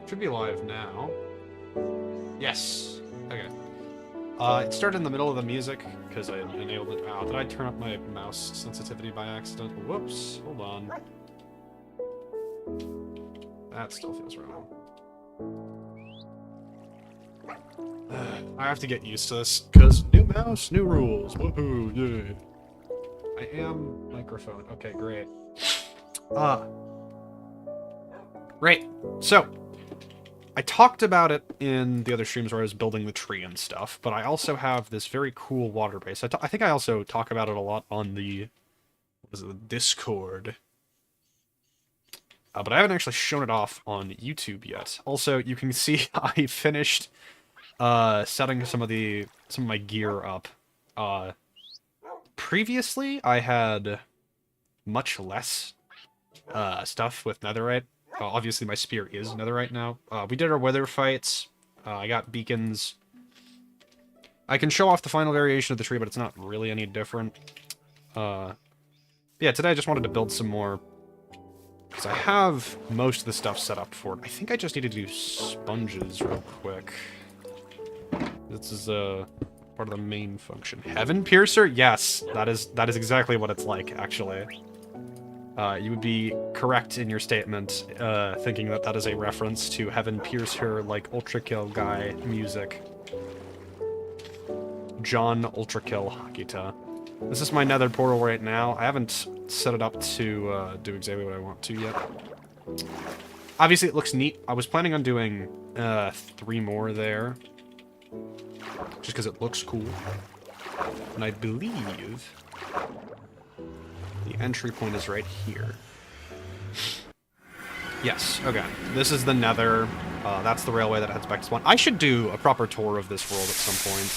Should be live now. Yes. Okay. It started in the middle of the music because I enabled it. Wow, did I turn up my mouse sensitivity by accident? Whoops. Hold on. That still feels wrong. I have to get used to this because new mouse, new rules. Woohoo! Yeah. I am microphone. Okay, great. Right. So, I talked about it in the other streams where I was building the tree and stuff, but I also have this very cool water base. I think I also talk about it a lot on the Discord. But I haven't actually shown it off on YouTube yet. Also, you can see I finished setting some of my gear up. Previously, I had much less stuff with netherite. Obviously, my spear is netherite now. We did our weather fights. I got beacons. I can show off the final variation of the tree, but it's not really any different. Yeah, today I just wanted to build some more, because I have most of the stuff set up for it. I think I just need to do sponges real quick. This is part of the main function. Heaven Piercer? Yes, that is exactly what it's like, actually. You would be correct in your statement, thinking that is a reference to Heaven Piercer, like Ultra Kill guy music. John Ultra Kill Hakita. This is my nether portal right now. I haven't set it up to do exactly what I want to yet. Obviously, it looks neat. I was planning on doing 3 more there, just because it looks cool. And I believe the entry point is right here. Yes, okay. This is the nether. That's the railway that heads back to spawn. I should do a proper tour of this world at some point.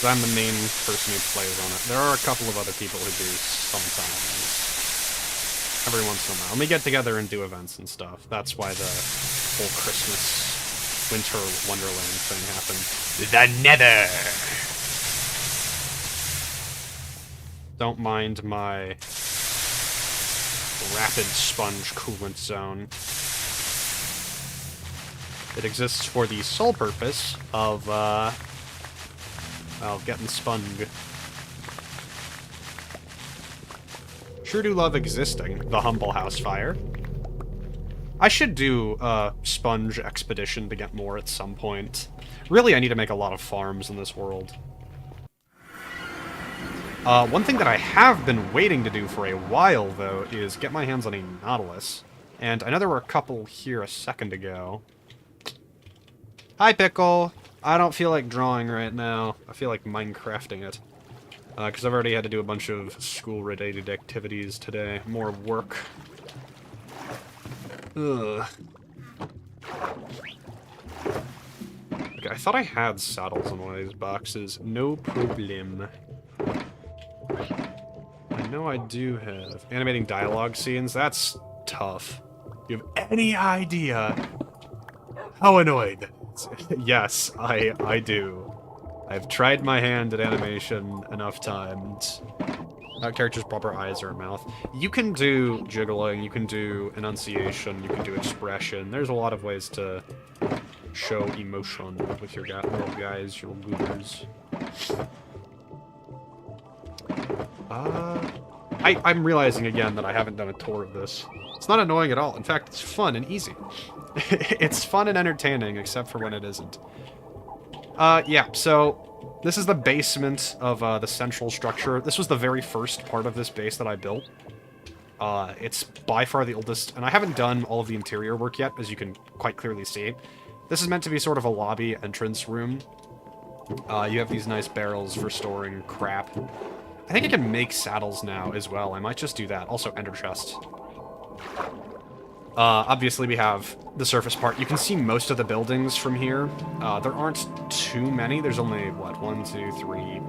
I'm the main person who plays on it. There are a couple of other people who do sometimes. Every once in a while. And we get together and do events and stuff. That's why the whole Christmas Winter Wonderland thing happened. The Nether! Don't mind my rapid sponge coolant zone. It exists for the sole purpose of, well, getting spung. Sure do love existing, the humble house fire. I should do a sponge expedition to get more at some point. Really, I need to make a lot of farms in this world. One thing that I have been waiting to do for a while, though, is get my hands on a Nautilus. And I know there were a couple here a second ago. Hi, Pickle! I don't feel like drawing right now. I feel like Minecrafting it. Because I've already had to do a bunch of school-related activities today. More work. Ugh. Okay, I thought I had saddles on one of these boxes. No problem. I know I do have animating dialogue scenes. That's tough. You have any idea how annoyed that is? Yes, I do. I've tried my hand at animation enough times. Character's proper eyes or mouth. You can do jiggling, you can do enunciation, you can do expression. There's a lot of ways to show emotion with your little guys, your goobers. I'm realizing again that I haven't done a tour of this. It's not annoying at all. In fact, it's fun and easy. It's fun and entertaining, except for when it isn't. Yeah, so this is the basement of the central structure. This was the very first part of this base that I built. It's by far the oldest, and I haven't done all of the interior work yet, as you can quite clearly see. This is meant to be sort of a lobby entrance room. You have these nice barrels for storing crap. I think I can make saddles now as well. I might just do that. Also, ender chest. Obviously, we have the surface part. You can see most of the buildings from here. There aren't too many. There's only, what, 1, 2, 3,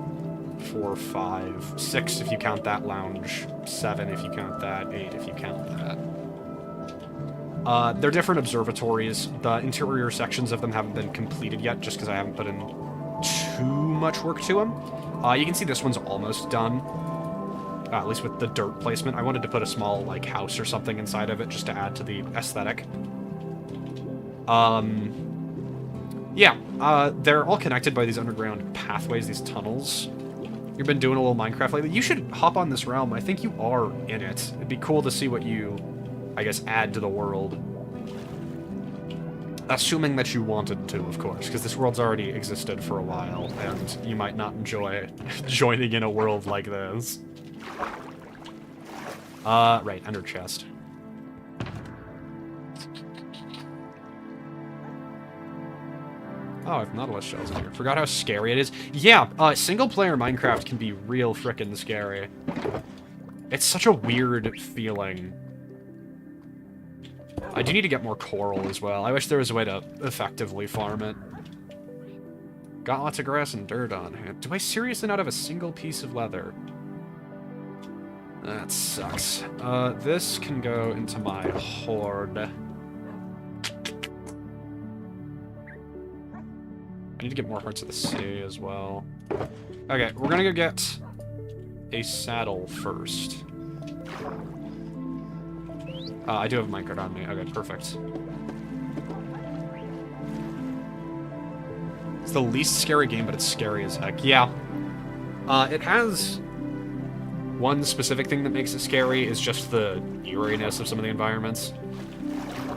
4, 5, 6 if you count that lounge, 7 if you count that, 8 if you count that. They're different observatories. The interior sections of them haven't been completed yet, just because I haven't put in too much work to them. You can see this one's almost done. At least with the dirt placement. I wanted to put a small, like, house or something inside of it just to add to the aesthetic. Yeah, they're all connected by these underground pathways, these tunnels. You've been doing a little Minecraft lately. You should hop on this realm. I think you are in it. It'd be cool to see what you, I guess, add to the world. Assuming that you wanted to, of course, because this world's already existed for a while, and you might not enjoy joining in a world like this. Right, under chest. Oh, I have Nautilus shells in here. Forgot how scary it is. Yeah, single-player Minecraft can be real frickin' scary. It's such a weird feeling. I do need to get more coral as well. I wish there was a way to effectively farm it. Got lots of grass and dirt on hand. Do I seriously not have a single piece of leather? That sucks. This can go into my hoard. I need to get more Hearts of the Sea as well. Okay, we're gonna go get a saddle first. I do have a minecart on me. Okay, perfect. It's the least scary game, but it's scary as heck. Yeah. It has... One specific thing that makes it scary is just the eeriness of some of the environments.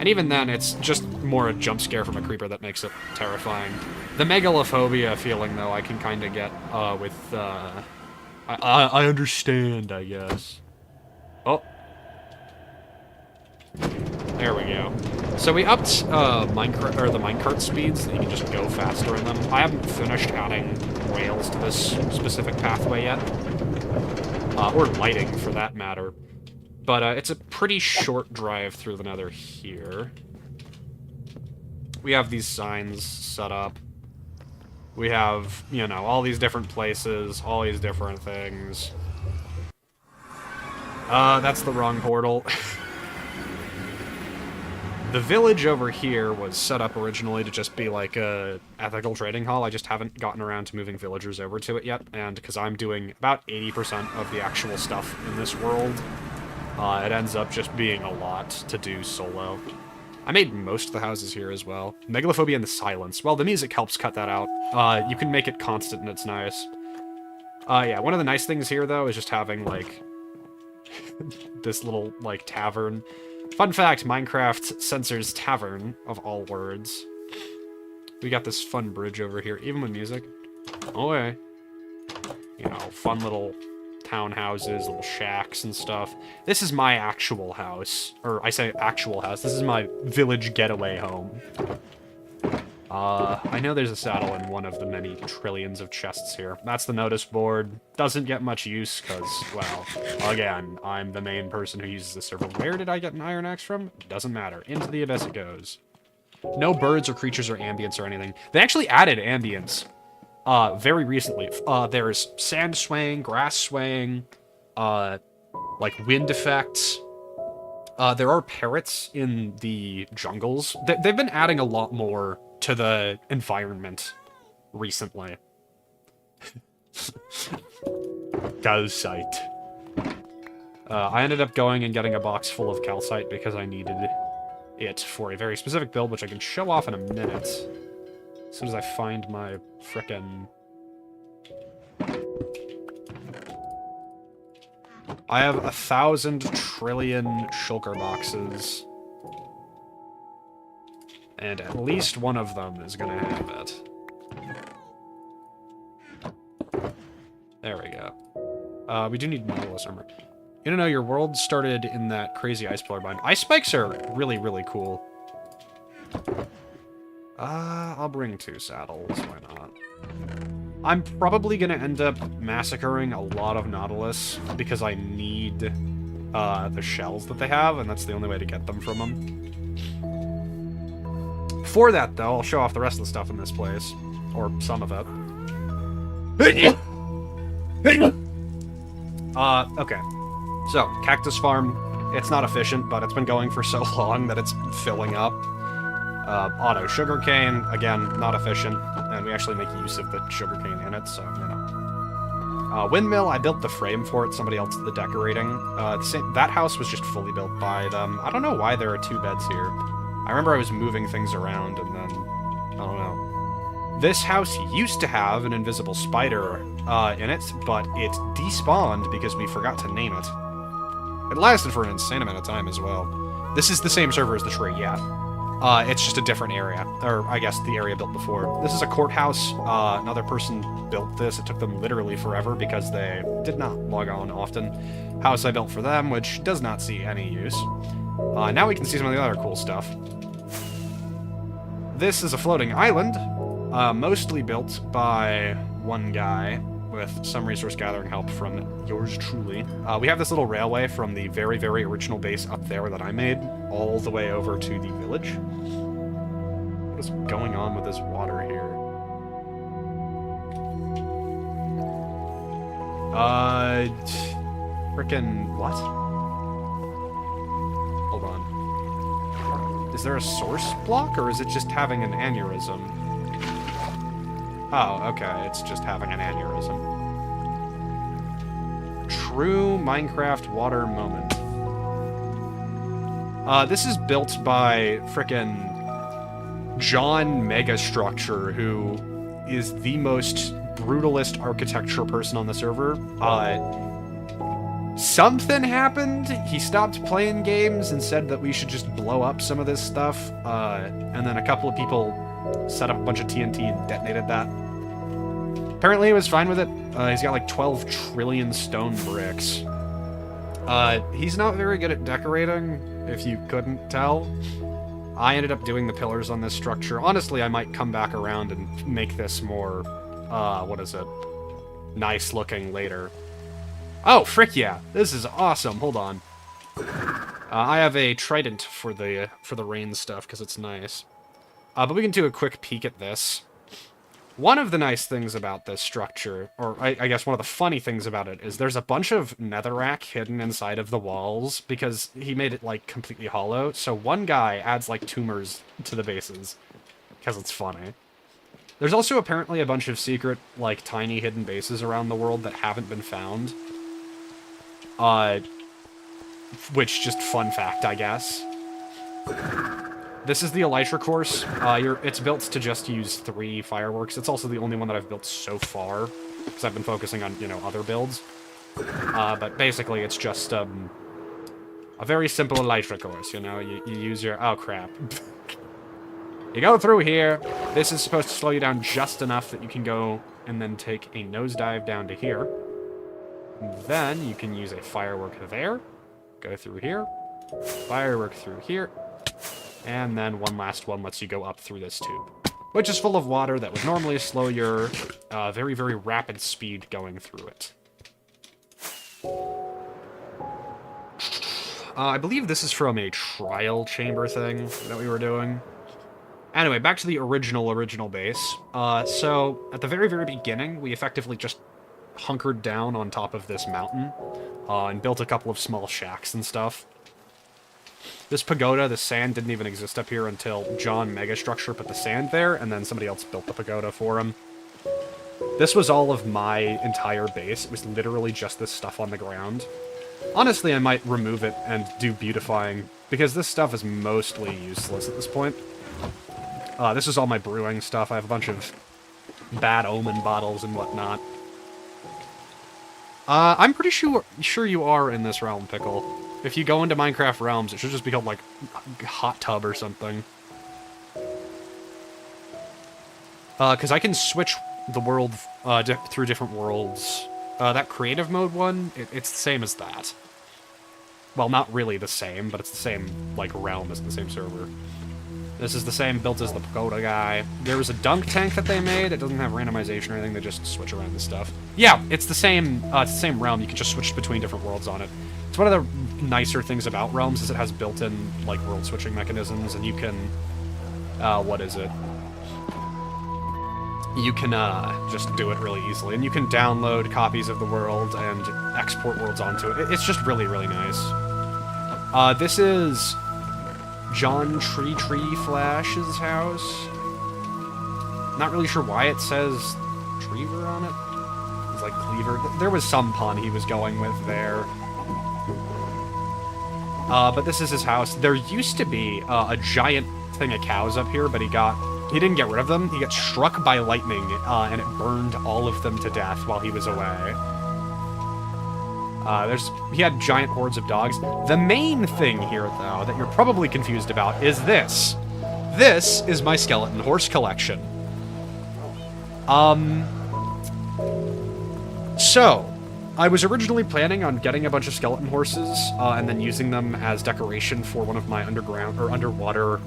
And even then, it's just more a jump scare from a creeper that makes it terrifying. The megalophobia feeling, though, I can kind of get with... I understand, I guess. Oh. There we go. So we upped the minecart speeds, so you can just go faster in them. I haven't finished adding rails to this specific pathway yet. Or lighting, for that matter. But it's a pretty short drive through the nether here. We have these signs set up. We have, you know, all these different places, all these different things. That's the wrong portal. The village over here was set up originally to just be like a ethical trading hall. I just haven't gotten around to moving villagers over to it yet, and because I'm doing about 80% of the actual stuff in this world, it ends up just being a lot to do solo. I made most of the houses here as well. Megalophobia and the silence. Well, the music helps cut that out. You can make it constant and it's nice. Yeah, one of the nice things here, though, is just having, like, this little, like, tavern. Fun fact, Minecraft censors tavern, of all words. We got this fun bridge over here, even with music. Oh, yeah. You know, fun little townhouses, little shacks and stuff. This is my actual house. Or, I say actual house. This is my village getaway home. I know there's a saddle in one of the many trillions of chests here. That's the notice board. Doesn't get much use, because, well, again, I'm the main person who uses the server. Where did I get an iron axe from? Doesn't matter. Into the abyss it goes. No birds or creatures or ambience or anything. They actually added ambience very recently. There's sand swaying, grass swaying, like wind effects. There are parrots in the jungles. They've been adding a lot more to the environment recently. Calcite. I ended up going and getting a box full of calcite because I needed it for a very specific build, which I can show off in a minute. As soon as I find my frickin'... I have 1,000 trillion shulker boxes. And at least one of them is gonna have it. There we go. We do need Nautilus armor. You don't know, your world started in that crazy ice pillar bind. Ice spikes are really, really cool. I'll bring 2 saddles, why not? I'm probably gonna end up massacring a lot of Nautilus because I need the shells that they have, and that's the only way to get them from them. For that, though, I'll show off the rest of the stuff in this place. Or some of it. Okay. So, cactus farm. It's not efficient, but it's been going for so long that it's filling up. Auto sugarcane, again, not efficient. And we actually make use of the sugarcane in it, so, you know. Windmill, I built the frame for it, somebody else did the decorating. That house was just fully built by them. I don't know why there are 2 beds here. I remember I was moving things around and then, I don't know. This house used to have an invisible spider in it, but it despawned because we forgot to name it. It lasted for an insane amount of time as well. This is the same server as the tree, yeah. It's just a different area, or I guess the area built before. This is a courthouse. Another person built this. It took them literally forever because they did not log on often. House I built for them, which does not see any use. Now we can see some of the other cool stuff. This is a floating island, mostly built by one guy with some resource gathering help from yours truly. We have this little railway from the very, very original base up there that I made all the way over to the village. What is going on with this water here? Frickin' what? Hold on. Is there a source block, or is it just having an aneurysm? Oh, okay, it's just having an aneurysm. True Minecraft water moment. This is built by frickin' John Megastructure, who is the most brutalist architecture person on the server. Something happened. He stopped playing games and said that we should just blow up some of this stuff. And then a couple of people set up a bunch of TNT and detonated that. Apparently he was fine with it. He's got like 12 trillion stone bricks. He's not very good at decorating, if you couldn't tell. I ended up doing the pillars on this structure. Honestly, I might come back around and make this more, nice looking later. Oh, frick yeah! This is awesome. Hold on. I have a trident for the rain stuff because it's nice. But we can do a quick peek at this. One of the nice things about this structure, or I guess one of the funny things about it, is there's a bunch of netherrack hidden inside of the walls because he made it, like, completely hollow. So one guy adds, like, tumors to the bases because it's funny. There's also apparently a bunch of secret, like, tiny hidden bases around the world that haven't been found. Which, just fun fact, I guess. This is the Elytra course. It's built to just use 3 fireworks. It's also the only one that I've built so far, because I've been focusing on, you know, other builds. But basically, it's just, a very simple Elytra course, you know? You use your... Oh, crap. You go through here. This is supposed to slow you down just enough that you can go and then take a nosedive down to here. And then you can use a firework there. Go through here. Firework through here. And then one last one lets you go up through this tube, which is full of water that would normally slow your very, very rapid speed going through it. I believe this is from a trial chamber thing that we were doing. Anyway, back to the original base. So, at the very, very beginning, we effectively just hunkered down on top of this mountain and built a couple of small shacks and stuff. This pagoda, the sand, didn't even exist up here until John Megastructure put the sand there, and then somebody else built the pagoda for him. This was all of my entire base. It was literally just this stuff on the ground. Honestly, I might remove it and do beautifying, because this stuff is mostly useless at this point. This is all my brewing stuff. I have a bunch of bad omen bottles and whatnot. I'm pretty sure you are in this realm, Pickle. If you go into Minecraft Realms, it should just be called, like, Hot Tub or something. Because I can switch the world through different worlds. That creative mode one, it's the same as that. Well, not really the same, but it's the same, like, realm as the same server. This is the same built as the pagoda guy. There was a dunk tank that they made. It doesn't have randomization or anything. They just switch around the stuff. Yeah, it's the same realm. You can just switch between different worlds on it. It's one of the nicer things about Realms is it has built-in, like, world switching mechanisms, and you can, you can, just do it really easily. And you can download copies of the world and export worlds onto it. It's just really, really nice. This is John Tree Flash's house. Not really sure why it says Treever on it. things like cleaver. There was some pun he was going with there. But this is his house. There used to be a giant thing of cows up here, but he didn't get rid of them. He got struck by lightning, and it burned all of them to death while he was away. He had giant hordes of dogs. The main thing here, though, that you're probably confused about is this. This is my skeleton horse collection. So, I was originally planning on getting a bunch of skeleton horses, and then using them as decoration for one of my underwater,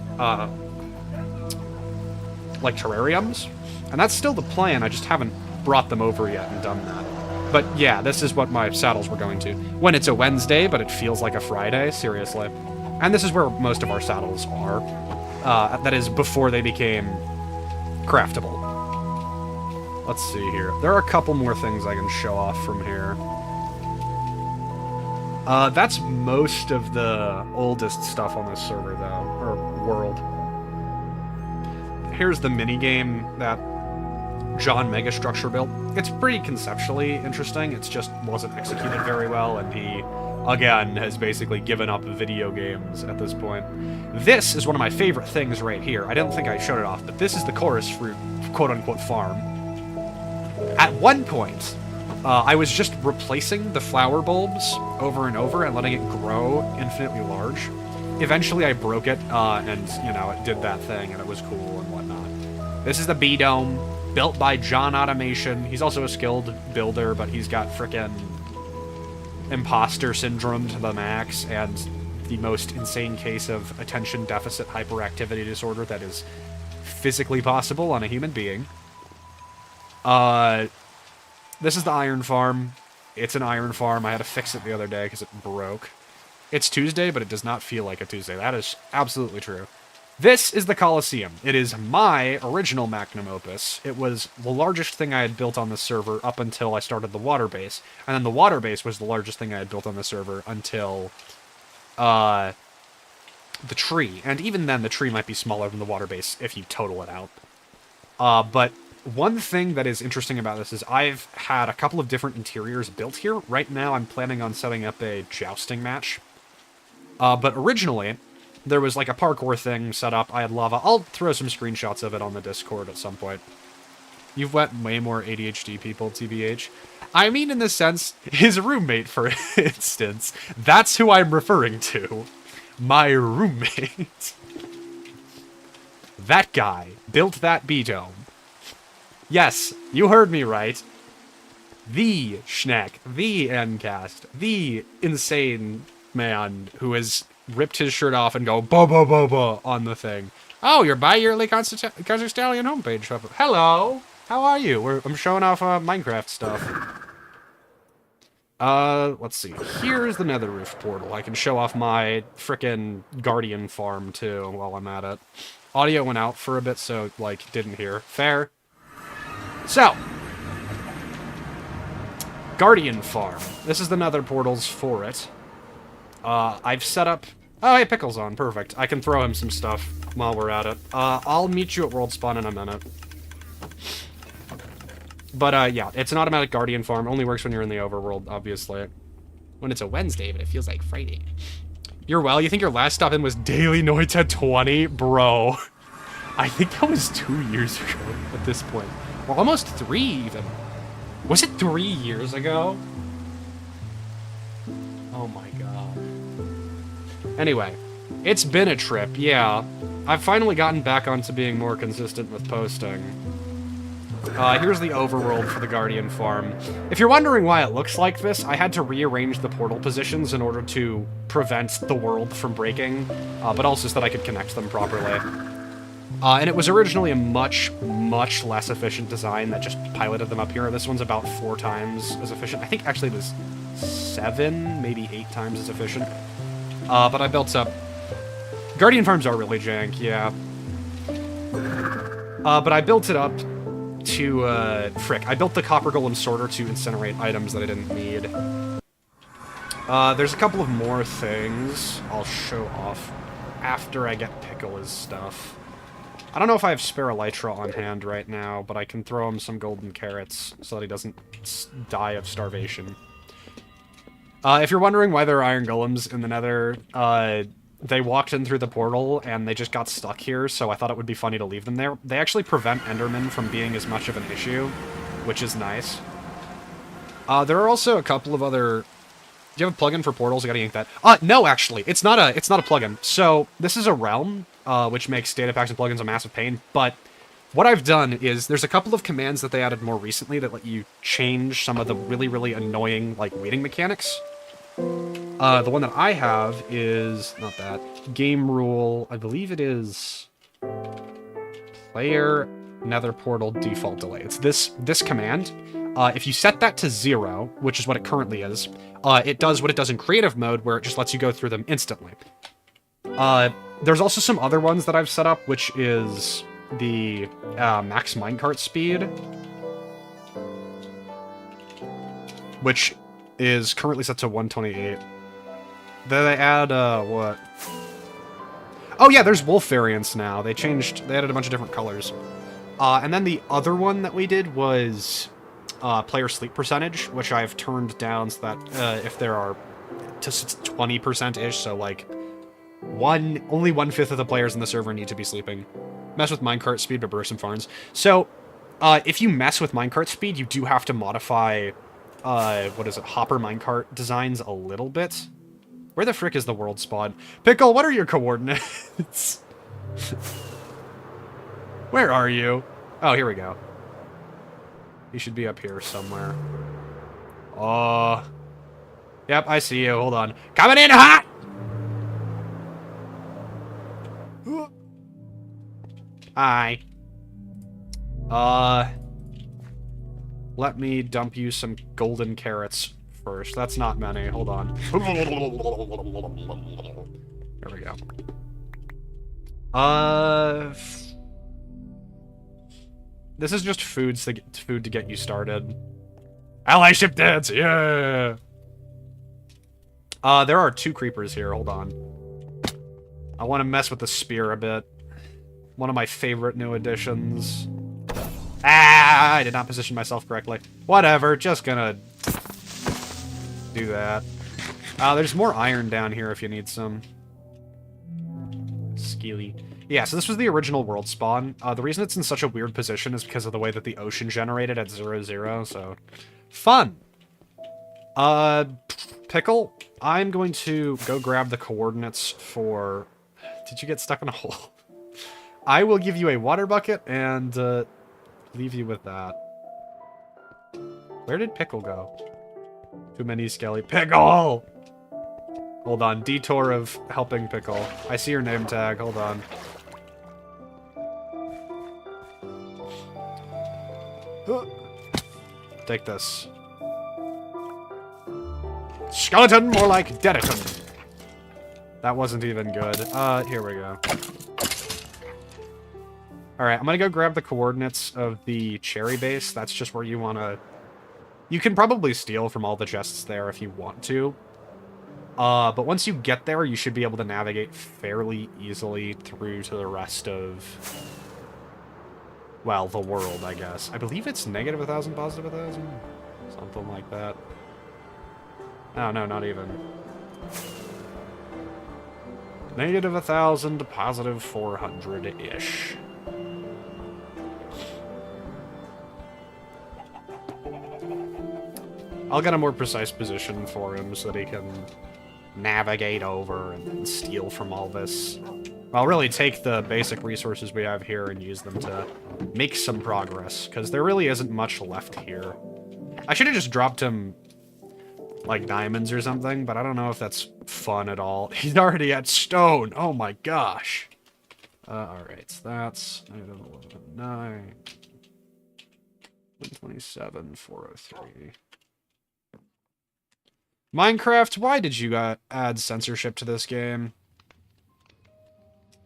like, terrariums. And that's still the plan, I just haven't brought them over yet and done that. But yeah, this is what my saddles were going to. When it's a Wednesday, but it feels like a Friday, seriously. And this is where most of our saddles are. That is, before they became craftable. Let's see here. There are a couple more things I can show off from here. That's most of the oldest stuff on this server, though, or world. Here's the minigame that John Megastructure built. It's pretty conceptually interesting, it just wasn't executed very well, and he, again, has basically given up video games at this point. This is one of my favorite things right here. I don't think I showed it off, but this is the chorus fruit, quote-unquote, farm. At one point, I was just replacing the flower bulbs over and over and letting it grow infinitely large. Eventually I broke it, and, you know, it did that thing, and it was cool and whatnot. This is the B-Dome, built by John Automation. He's also a skilled builder, but he's got frickin' imposter syndrome to the max, and the most insane case of attention deficit hyperactivity disorder that is physically possible on a human being. This is the iron farm. It's an iron farm. I had to fix it the other day because it broke. It's Tuesday, but it does not feel like a Tuesday. That is absolutely true. This is the Coliseum. It is my original magnum opus. It was the largest thing I had built on the server up until I started the water base. And then the water base was the largest thing I had built on the server until the tree. And even then, the tree might be smaller than the water base if you total it out. But one thing that is interesting about this is I've had a couple of different interiors built here. Right now, I'm planning on setting up a jousting match. But originally, there was like a parkour thing set up. I had lava. I'll throw some screenshots of it on the Discord at some point. You've met way more ADHD people, TBH. I mean, in the sense, his roommate, for instance. That's who I'm referring to. My roommate. That guy built that B-Dome. Yes, you heard me right. The Schneck, the Ncast, the insane man who has ripped his shirt off and go ba ba ba ba on the thing. Oh, your bi-yearly Kazakhstanian homepage. Hello, how are you? I'm showing off Minecraft stuff. Let's see. Here's the Nether Roof portal. I can show off my frickin' Guardian farm too while I'm at it. Audio went out for a bit, so like didn't hear. Fair. So, Guardian farm. This is the Nether portals for it. I've set up... Oh, hey, Pickle's on. Perfect. I can throw him some stuff while we're at it. I'll meet you at World Spawn in a minute. But, yeah, it's an automatic Guardian farm. Only works when you're in the overworld, obviously. When it's a Wednesday, but it feels like Friday. You're well? You think your last stop in was Daily Noita 20? Bro. I think that was 2 years ago at this point. Well, almost 3, even. Was it 3 years ago? Oh my god. Anyway, it's been a trip, yeah. I've finally gotten back onto being more consistent with posting. Here's the overworld for the Guardian farm. If you're wondering why it looks like this, I had to rearrange the portal positions in order to prevent the world from breaking, but also so that I could connect them properly. And it was originally a much, much less efficient design that just piloted them up here. This one's about 4 times as efficient. I think actually it was 7, maybe 8 times as efficient. But I built up... Guardian farms are really jank, yeah. But I built it up to, frick. I built the Copper Golem Sorter to incinerate items that I didn't need. There's a couple of more things I'll show off after I get Pickle's stuff. I don't know if I have spare elytra on hand right now, but I can throw him some golden carrots so that he doesn't die of starvation. If you're wondering why there are iron golems in the nether, they walked in through the portal and they just got stuck here, so I thought it would be funny to leave them there. They actually prevent endermen from being as much of an issue, which is nice. There are also a couple of other... Do you have a plugin for portals? I gotta yank that. No, actually. It's not a plugin. So, this is a realm, which makes data packs and plugins a massive pain, but what I've done is there's a couple of commands that they added more recently that let you change some of the really, really annoying, like, weeding mechanics. The one that I have is, not that, game rule, I believe it is player nether portal default delay. It's this command. If you set that to 0, which is what it currently is, it does what it does in creative mode, where it just lets you go through them instantly. There's also some other ones that I've set up, which is the max minecart speed, which is currently set to 128. Then they add, what? Oh yeah, there's wolf variants now. They added a bunch of different colors. And then the other one that we did was player sleep percentage, which I've turned down so that if there are just 20%-ish, so like only 1/5 of the players in the server need to be sleeping. Mess with minecart speed, but burst some farms. So, if you mess with minecart speed, you do have to modify, what is it, hopper minecart designs a little bit. Where the frick is the world spawn? Pickle, what are your coordinates? Where are you? Oh, here we go. You should be up here somewhere. Yep, I see you. Hold on. Coming in hot! Hi. Let me dump you some golden carrots first. That's not many. Hold on. There we go. This is just food to get you started. Allyship dance, yeah! There are 2 creepers here. Hold on. I want to mess with the spear a bit. One of my favorite new additions. Ah, I did not position myself correctly. Whatever, just gonna do that. There's more iron down here if you need some. Skeely. Yeah, so this was the original world spawn. The reason it's in such a weird position is because of the way that the ocean generated at 0, so... Fun! Pickle, I'm going to go grab the coordinates for... Did you get stuck in a hole? I will give you a water bucket and leave you with that. Where did Pickle go? Too many skelly. Pickle! Hold on. Detour of helping Pickle. I see your name tag. Hold on. Take this. Skeleton, more like Dediton. That wasn't even good. Here we go. Alright, I'm gonna go grab the coordinates of the cherry base. That's just where you wanna... You can probably steal from all the chests there if you want to. But once you get there, you should be able to navigate fairly easily through to the rest of... Well, the world, I guess. I believe it's negative 1,000, positive 1,000? Something like that. Oh, no, not even. Negative 1,000 to positive 400-ish. I'll get a more precise position for him so that he can navigate over and steal from all this. I'll really take the basic resources we have here and use them to make some progress, because there really isn't much left here. I should have just dropped him, like, diamonds or something, but I don't know if that's fun at all. He's already at stone! Oh my gosh! Alright, so that's... 9, 127, 403... Minceraft, why did you add censorship to this game?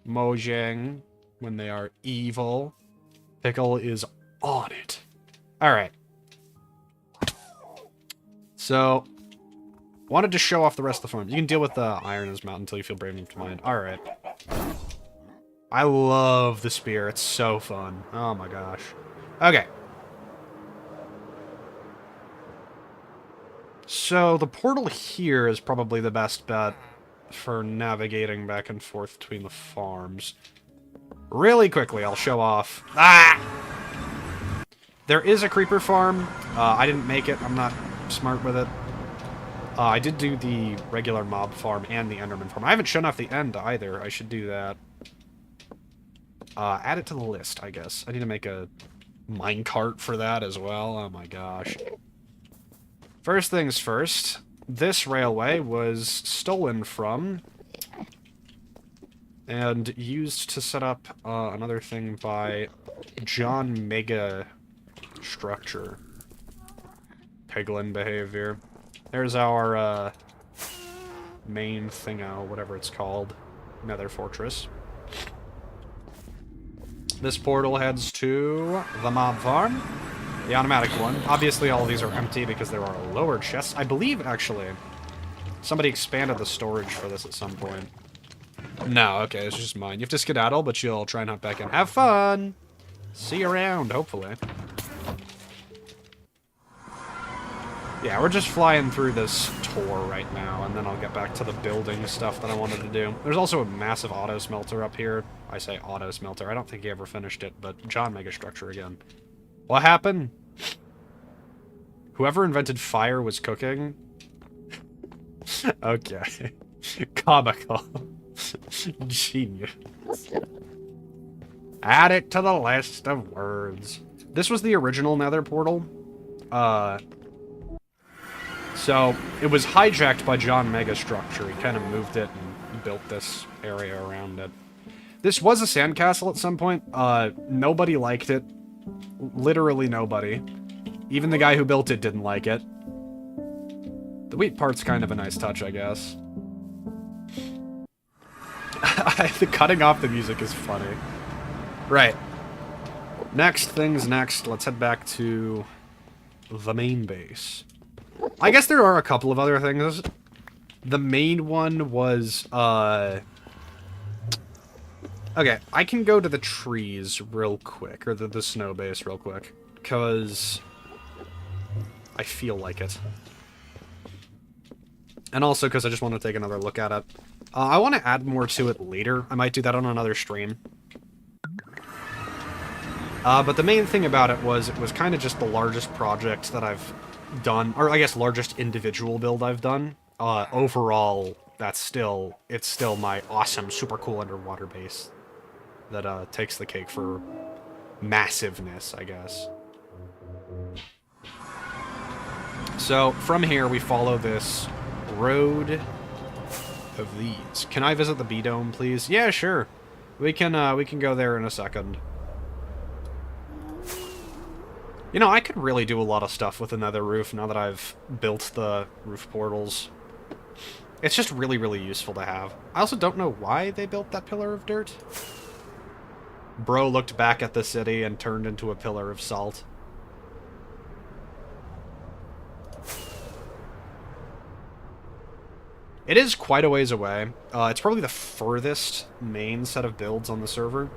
Mojang, when they are evil. Pickle is on it. Alright. So, wanted to show off the rest of the farms. You can deal with the iron as mountain until you feel brave enough to mine. Alright. I love the spear. It's so fun. Oh my gosh. Okay. So the portal here is probably the best bet for navigating back and forth between the farms. Really quickly, I'll show off. Ah! There is a creeper farm. I didn't make it. I'm not smart with it. I did do the regular mob farm and the enderman farm. I haven't shown off the end either. I should do that. Add it to the list, I guess. I need to make a minecart for that as well. Oh my gosh. First things first, this railway was stolen from and used to set up another thing by John Mega Structure. Peglin behavior. There's our main thingo, whatever it's called, Nether Fortress. This portal heads to the mob farm, the automatic one. Obviously, all of these are empty because there are lower chests. I believe, actually, somebody expanded the storage for this at some point. No, okay, it's just mine. You have to skedaddle, but you'll try and hop back in. Have fun! See you around, hopefully. Yeah, we're just flying through this tour right now, and then I'll get back to the building stuff that I wanted to do. There's also a massive auto smelter up here. I say auto smelter. I don't think he ever finished it, but John Megastructure again. What happened? Whoever invented fire was cooking? Okay. Comical. Genius. Add it to the list of words. This was the original Nether portal. So, it was hijacked by John Megastructure. He kind of moved it and built this area around it. This was a sandcastle at some point. Nobody liked it. Literally nobody. Even the guy who built it didn't like it. The wheat part's kind of a nice touch, I guess. The cutting off the music is funny. Right. Next things next. Let's head back to the main base. I guess there are a couple of other things. The main one was, okay, I can go to the trees real quick, or the snow base real quick, because I feel like it. And also because I just want to take another look at it. I want to add more to it later. I might do that on another stream. But the main thing about it was kind of just the largest project that I've done, or I guess largest individual build I've done. Overall, it's still my awesome, super cool underwater base that takes the cake for massiveness, I guess. So from here we follow this road of these. Can I visit the bee dome, please? Yeah, sure. We can go there in a second. You know, I could really do a lot of stuff with the nether roof now that I've built the roof portals. It's just really, really useful to have. I also don't know why they built that pillar of dirt. Bro looked back at the city and turned into a pillar of salt. It is quite a ways away. It's probably the furthest main set of builds on the server.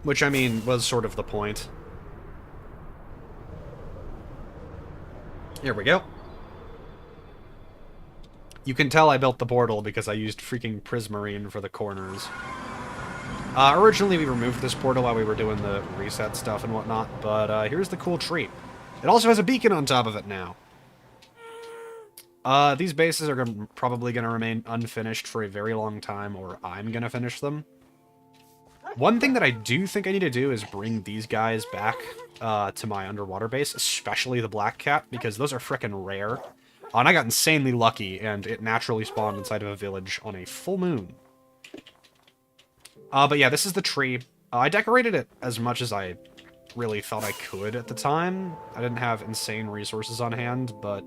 Which, I mean, was sort of the point. Here we go. You can tell I built the portal because I used freaking prismarine for the corners. Originally, we removed this portal while we were doing the reset stuff and whatnot, but here's the cool tree. It also has a beacon on top of it now. These bases are probably going to remain unfinished for a very long time, or I'm going to finish them. One thing that I do think I need to do is bring these guys back to my underwater base, especially the black cat, because those are frickin' rare. And I got insanely lucky, and it naturally spawned inside of a village on a full moon. But yeah, this is the tree. I decorated it as much as I really thought I could at the time. I didn't have insane resources on hand, but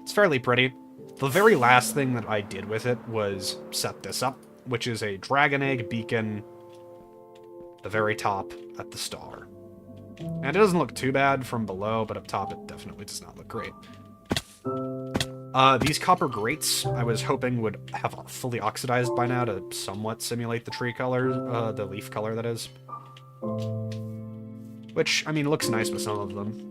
it's fairly pretty. The very last thing that I did with it was set this up, which is a dragon egg beacon, the very top at the star. And it doesn't look too bad from below, but up top it definitely does not look great. These copper grates, I was hoping would have fully oxidized by now to somewhat simulate the tree color, the leaf color, that is. Which, I mean, looks nice with some of them.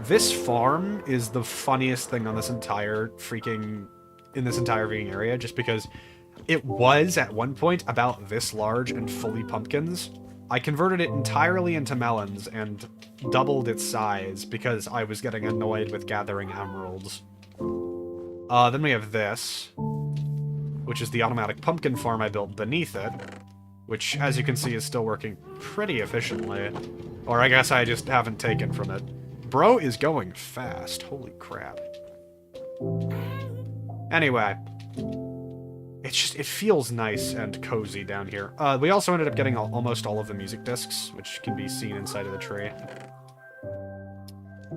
This farm is the funniest thing on this entire freaking area, just because it was, at one point, about this large and fully pumpkins. I converted it entirely into melons and doubled its size because I was getting annoyed with gathering emeralds. Then we have this, which is the automatic pumpkin farm I built beneath it, which, as you can see, is still working pretty efficiently. Or I guess I just haven't taken from it. Bro is going fast. Holy crap. Anyway. It feels nice and cozy down here. We also ended up getting almost all of the music discs, which can be seen inside of the tree.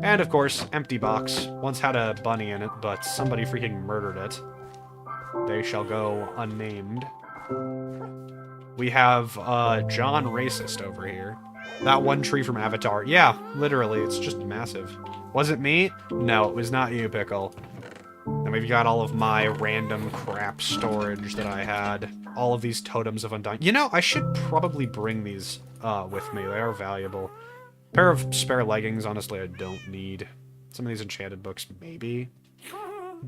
And, of course, empty box. Once had a bunny in it, but somebody freaking murdered it. They shall go unnamed. We have, John Racist over here. That one tree from Avatar. Yeah, literally, it's just massive. Was it me? No, it was not you, Pickle. And we've got all of my random crap storage that I had. All of these totems of undying. You know, I should probably bring these with me. They are valuable. Pair of spare leggings, honestly, I don't need. Some of these enchanted books, maybe.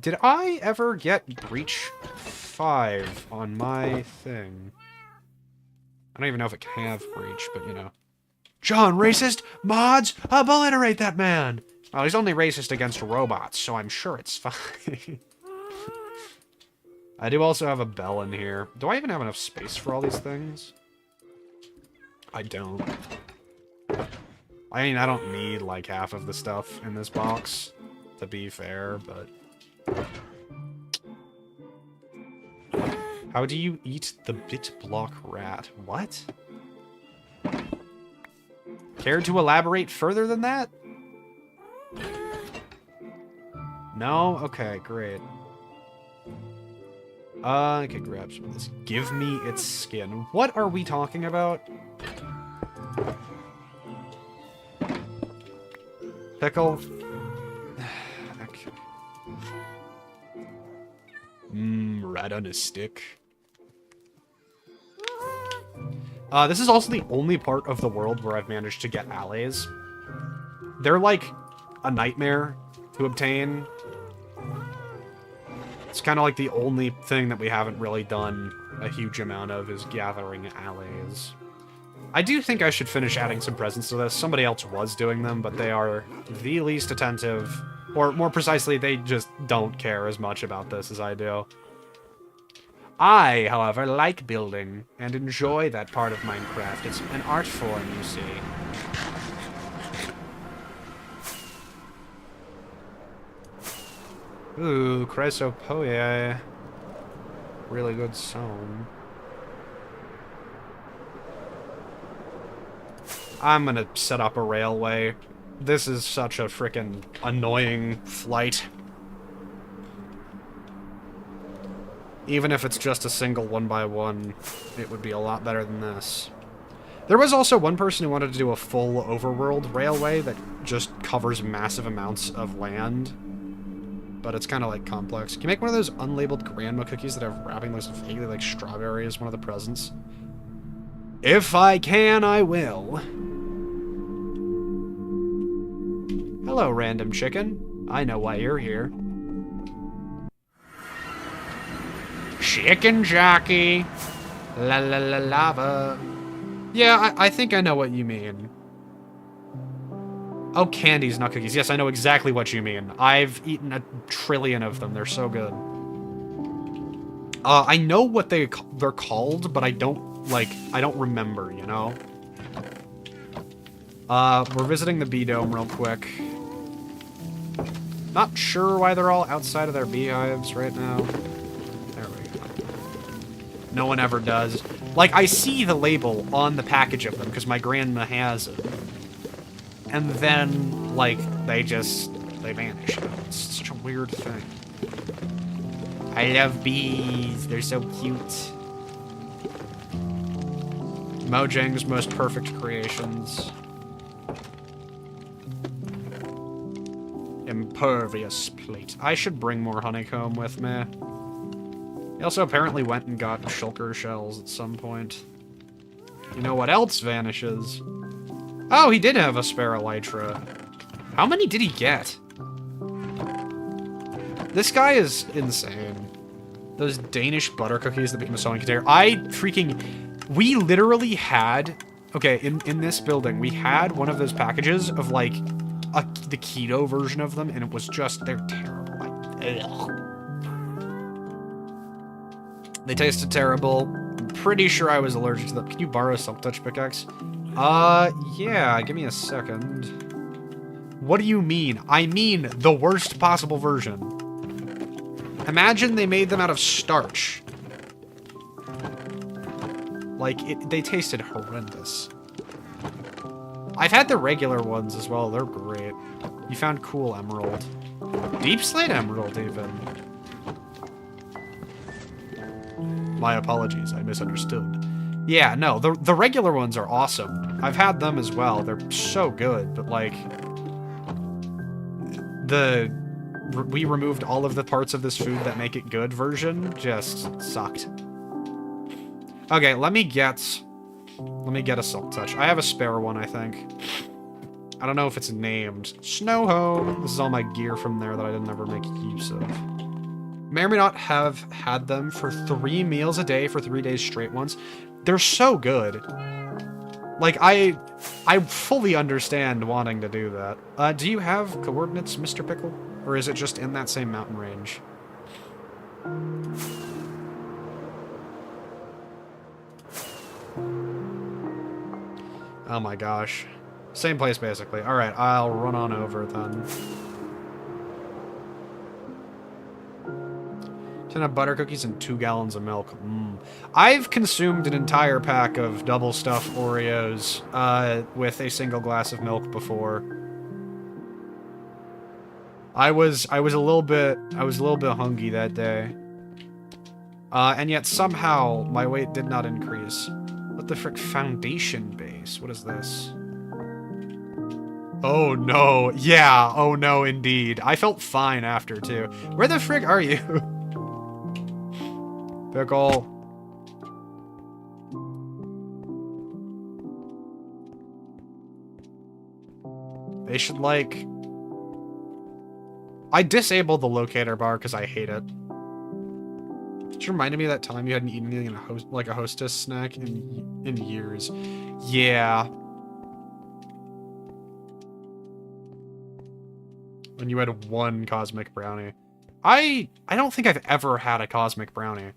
Did I ever get Breach 5 on my thing? I don't even know if it can have Breach, but you know. John, racist! Mods! Obliterate that man! Oh, he's only racist against robots, so I'm sure it's fine. I do also have a bell in here. Do I even have enough space for all these things? I don't. I mean, I don't need, like, half of the stuff in this box, to be fair, but... How do you eat the bit block rat? What? Care to elaborate further than that? No? Okay, great. I could grab some of this. Give me its skin. What are we talking about? Pickle. Okay. Rat on a stick. This is also the only part of the world where I've managed to get allies. They're like a nightmare to obtain. It's kind of like the only thing that we haven't really done a huge amount of is gathering allies. I do think I should finish adding some presents to this. Somebody else was doing them, but they are the least attentive. Or more precisely, they just don't care as much about this as I do. I, however, like building and enjoy that part of Minecraft. It's an art form, you see. Ooh, Chrysopoeia. Really good song. I'm gonna set up a railway. This is such a frickin' annoying flight. Even if it's just a single 1x1, it would be a lot better than this. There was also one person who wanted to do a full overworld railway that just covers massive amounts of land. But it's kind of, like, complex. Can you make one of those unlabeled grandma cookies that have wrapping looks vaguely like strawberry as one of the presents? If I can, I will. Hello, random chicken. I know why you're here. Chicken jockey. La la la lava. Yeah, I think I know what you mean. Oh, candies, not cookies. Yes, I know exactly what you mean. I've eaten a trillion of them. They're so good. I know what they're called, but I don't remember, you know? We're visiting the bee dome real quick. Not sure why they're all outside of their beehives right now. There we go. No one ever does. Like, I see the label on the package of them, because my grandma has it. And then, like, they vanish. It's such a weird thing. I love bees. They're so cute. Mojang's most perfect creations. Impervious plate. I should bring more honeycomb with me. He also apparently went and got shulker shells at some point. You know what else vanishes? Oh, he did have a spare elytra. How many did he get? This guy is insane. Those Danish butter cookies that became a sewing container. We literally had... Okay, in this building, we had one of those packages of, like, the keto version of them, and it was just... They're terrible. Ugh. They tasted terrible. I'm pretty sure I was allergic to them. Can you borrow a Silk Touch pickaxe? Yeah, give me a second. What do you mean? I mean the worst possible version. Imagine they made them out of starch. Like, they tasted horrendous. I've had the regular ones as well. They're great. You found cool emerald. Deep slate emerald, even. My apologies, I misunderstood. Yeah, no, the regular ones are awesome. I've had them as well. They're so good, but, like... we removed all of the parts of this food that make it good version just sucked. Okay, let me get a Silk Touch. I have a spare one, I think. I don't know if it's named. Snow Home. This is all my gear from there that I didn't ever make use of. May or may not have had them for 3 meals a day for 3 days straight once. They're so good. Like, I fully understand wanting to do that. Do you have coordinates, Mr. Pickle? Or is it just in that same mountain range? Oh my gosh. Same place, basically. Alright, I'll run on over then. 10 of butter cookies and 2 gallons of milk. I've consumed an entire pack of double stuffed Oreos with a single glass of milk before. I was a little bit hungry that day. And yet somehow my weight did not increase. What the frick? Foundation base. What is this? Oh no. Yeah, oh no indeed. I felt fine after too. Where the frick are you? Pickle. They should, like... I disabled the locator bar because I hate it. It reminded me of that time you hadn't eaten anything in a hostess snack in years. Yeah. When you had 1 cosmic brownie. I don't think I've ever had a cosmic brownie.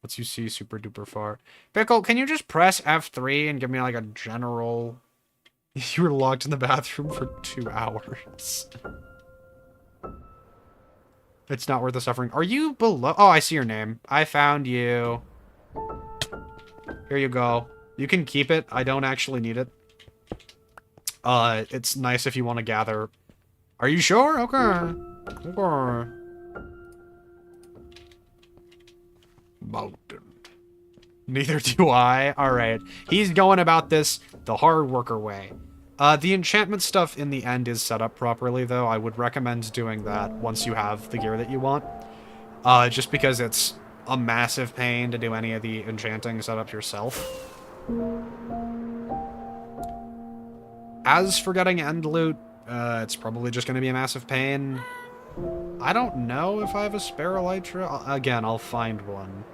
Let's you see super duper far. Pickle, can you just press F3 and give me like a general... You were locked in the bathroom for 2 hours. It's not worth the suffering. Are you below? Oh, I see your name. I found you. Here you go. You can keep it. I don't actually need it. It's nice if you want to gather. Are you sure? Okay. Okay. Mountain. Neither do I. Alright. He's going about this the hard worker way. The enchantment stuff in the end is set up properly, though. I would recommend doing that once you have the gear that you want. Just because it's a massive pain to do any of the enchanting setup yourself. As for getting end loot, it's probably just going to be a massive pain. I don't know if I have a spare elytra. Again, I'll find one.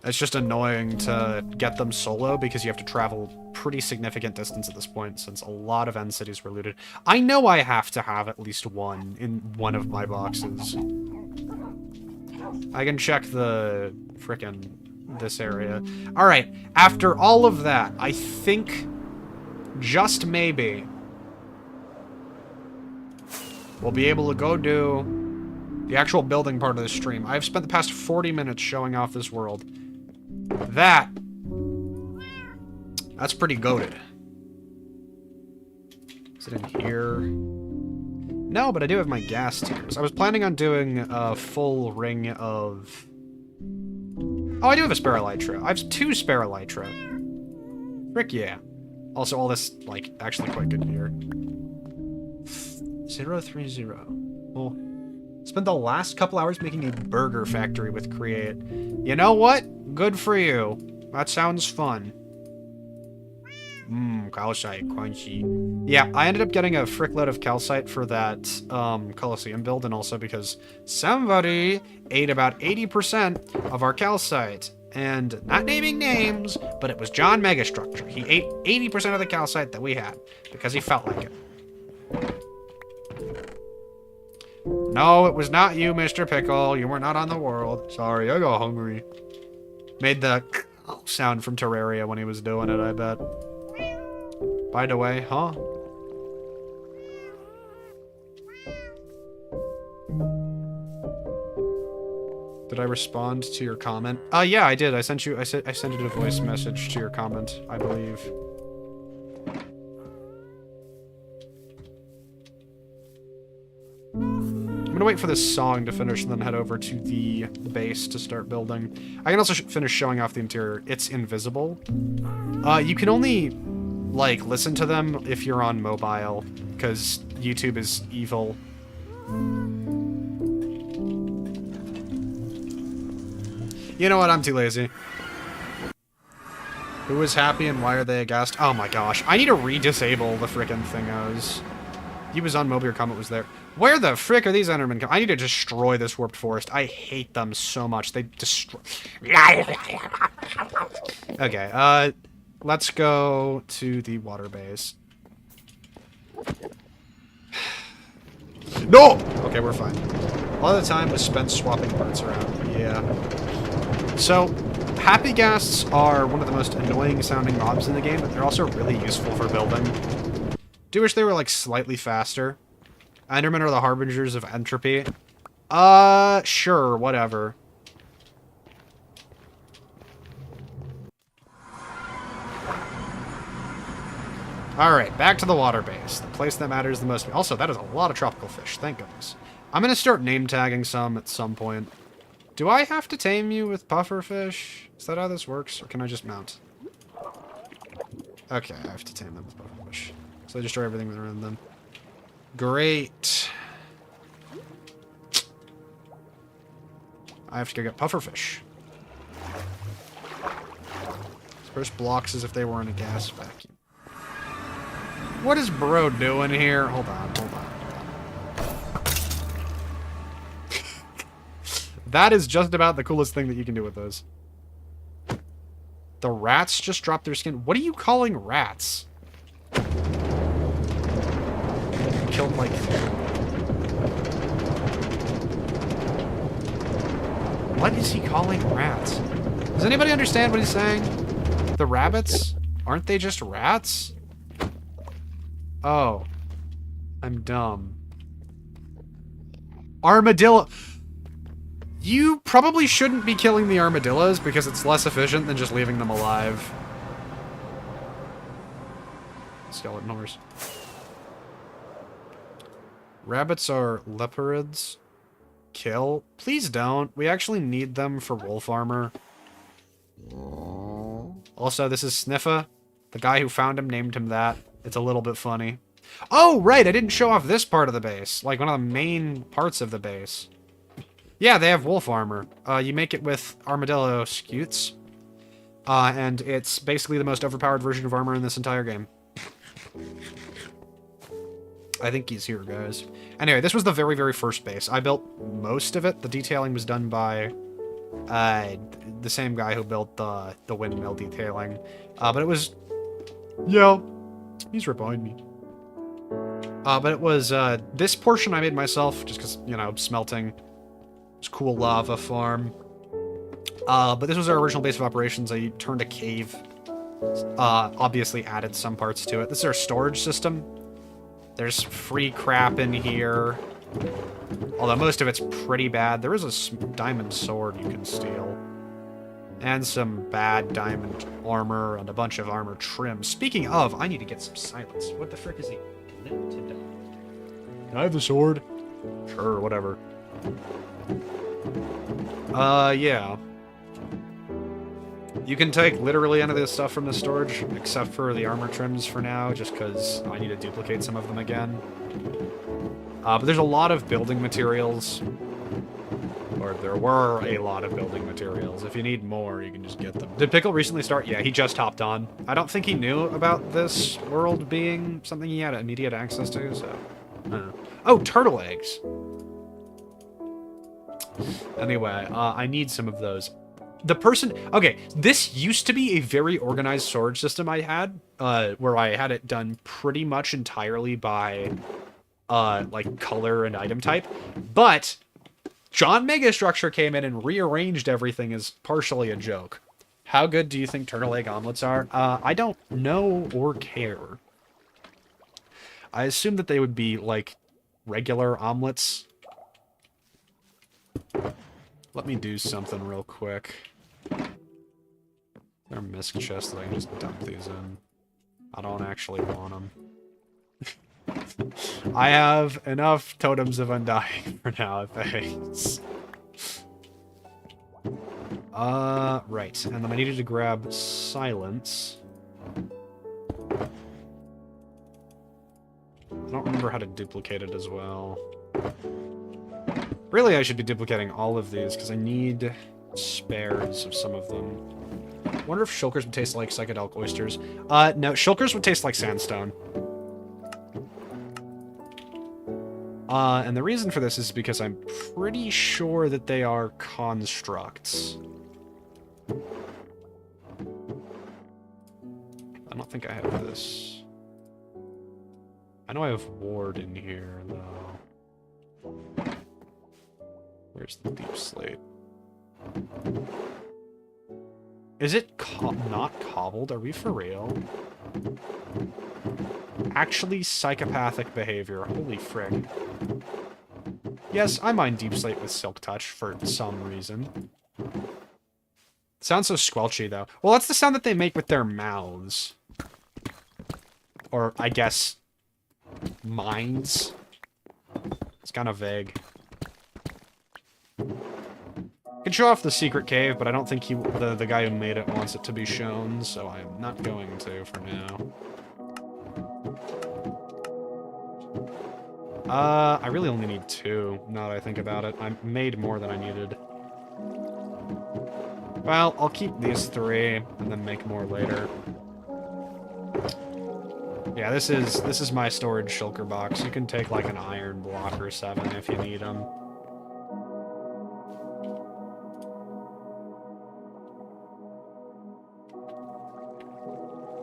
It's just annoying to get them solo because you have to travel pretty significant distance at this point since a lot of end cities were looted. I know I have to have at least one in one of my boxes. I can check the frickin' this area. Alright, after all of that, I think just maybe we'll be able to go do the actual building part of the stream. I've spent the past 40 minutes showing off this world. That's pretty goated. Is it in here? No, but I do have my gas tiers. I was planning on doing a full ring of... Oh, I do have a spare elytra. I have 2 spare elytra. Frick yeah. Also, all this, like, actually quite good gear. 030. Well, spent the last couple hours making a burger factory with Create. You know what? Good for you. That sounds fun. Calcite, crunchy. Yeah, I ended up getting a frickload of calcite for that Colosseum build, and also because somebody ate about 80% of our calcite. And not naming names, but it was John Megastructure. He ate 80% of the calcite that we had, because he felt like it. No, it was not you, Mr. Pickle. You were not on the world. Sorry, I got hungry. Made the sound from Terraria when he was doing it, I bet. By the way, huh? Did I respond to your comment? Yeah, I did. I sent you. I sent it a voice message to your comment, I believe. I'm gonna wait for this song to finish and then head over to the base to start building. I can also finish showing off the interior. It's invisible. You can only, like, listen to them if you're on mobile, because YouTube is evil. You know what? I'm too lazy. Who is happy and why are they aghast? Oh my gosh. I need to re-disable the frickin' thingos. He was on mobile, your comment was there. Where the frick are these Endermen? I need to destroy this warped forest. I hate them so much. They destroy... Okay, let's go to the water base. No! Okay, we're fine. A lot of the time was spent swapping parts around. Yeah. So, happy ghasts are one of the most annoying sounding mobs in the game, but they're also really useful for building. Do wish they were, like, slightly faster. Endermen are the harbingers of entropy. Sure, whatever. Alright, back to the water base. The place that matters the most. Also, that is a lot of tropical fish, thank goodness. I'm gonna start name tagging some at some point. Do I have to tame you with pufferfish? Is that how this works, or can I just mount? Okay, I have to tame them with pufferfish. So I destroy everything around them. Great. I have to go get pufferfish. First blocks as if they were in a gas vacuum. What is bro doing here? Hold on, hold on. That is just about the coolest thing that you can do with those. The rats just dropped their skin. What are you calling rats? Killed like... What is he calling rats? Does anybody understand what he's saying? The rabbits? Aren't they just rats? Oh. I'm dumb. Armadillo... You probably shouldn't be killing the armadillos because it's less efficient than just leaving them alive. Skeleton horse. Rabbits are leopards. Kill. Please don't. We actually need them for wolf armor. Also, this is Sniffa. The guy who found him named him that. It's a little bit funny. Oh, right! I didn't show off this part of the base. Like, one of the main parts of the base. Yeah, they have wolf armor. You make it with armadillo scutes. And it's basically the most overpowered version of armor in this entire game. I think he's here, guys. Anyway, this was the very, very first base. I built most of it. The detailing was done by the same guy who built the windmill detailing. But it was... Yo, he's right behind me. But it was this portion I made myself, just because, you know, smelting. It's a cool lava farm. But this was our original base of operations. I turned a cave. Obviously added some parts to it. This is our storage system. There's free crap in here. Although most of it's pretty bad. There is a diamond sword you can steal. And some bad diamond armor and a bunch of armor trim. Speaking of, I need to get some silence. What the frick is he lit to die? Can I have the sword? Sure, whatever. Yeah. You can take literally any of this stuff from the storage, except for the armor trims for now, just because I need to duplicate some of them again. But there's a lot of building materials. Or there were a lot of building materials. If you need more, you can just get them. Did Pickle recently start? Yeah, he just hopped on. I don't think he knew about this world being something he had immediate access to, so... I don't know. Oh, turtle eggs! Anyway, I need some of those. The person... Okay, this used to be a very organized storage system I had, where I had it done pretty much entirely by, like, color and item type. But John Megastructure came in and rearranged everything as partially a joke. How good do you think turtle egg omelets are? I don't know or care. I assume that they would be, like, regular omelets. Let me do something real quick. There are misc chests that I can just dump these in. I don't actually want them. I have enough totems of undying for now, thanks. Right. And then I needed to grab silence. I don't remember how to duplicate it as well. Really, I should be duplicating all of these, because I need spares of some of them. I wonder if shulkers would taste like psychedelic oysters. No, shulkers would taste like sandstone. And the reason for this is because I'm pretty sure that they are constructs. I don't think I have this. I know I have ward in here, though. Where's the deep slate? Is it not cobbled? Are we for real? Actually psychopathic behavior. Holy frick. Yes, I mine deep slate with silk touch for some reason. It sounds so squelchy, though. Well, that's the sound that they make with their mouths. Or, I guess, minds. It's kind of vague. I can show off the secret cave, but I don't think the guy who made it wants it to be shown, so I'm not going to for now. I really only need 2, now that I think about it. I made more than I needed. Well, I'll keep these 3, and then make more later. Yeah, this is my storage shulker box. You can take, like, an iron block or 7 if you need them.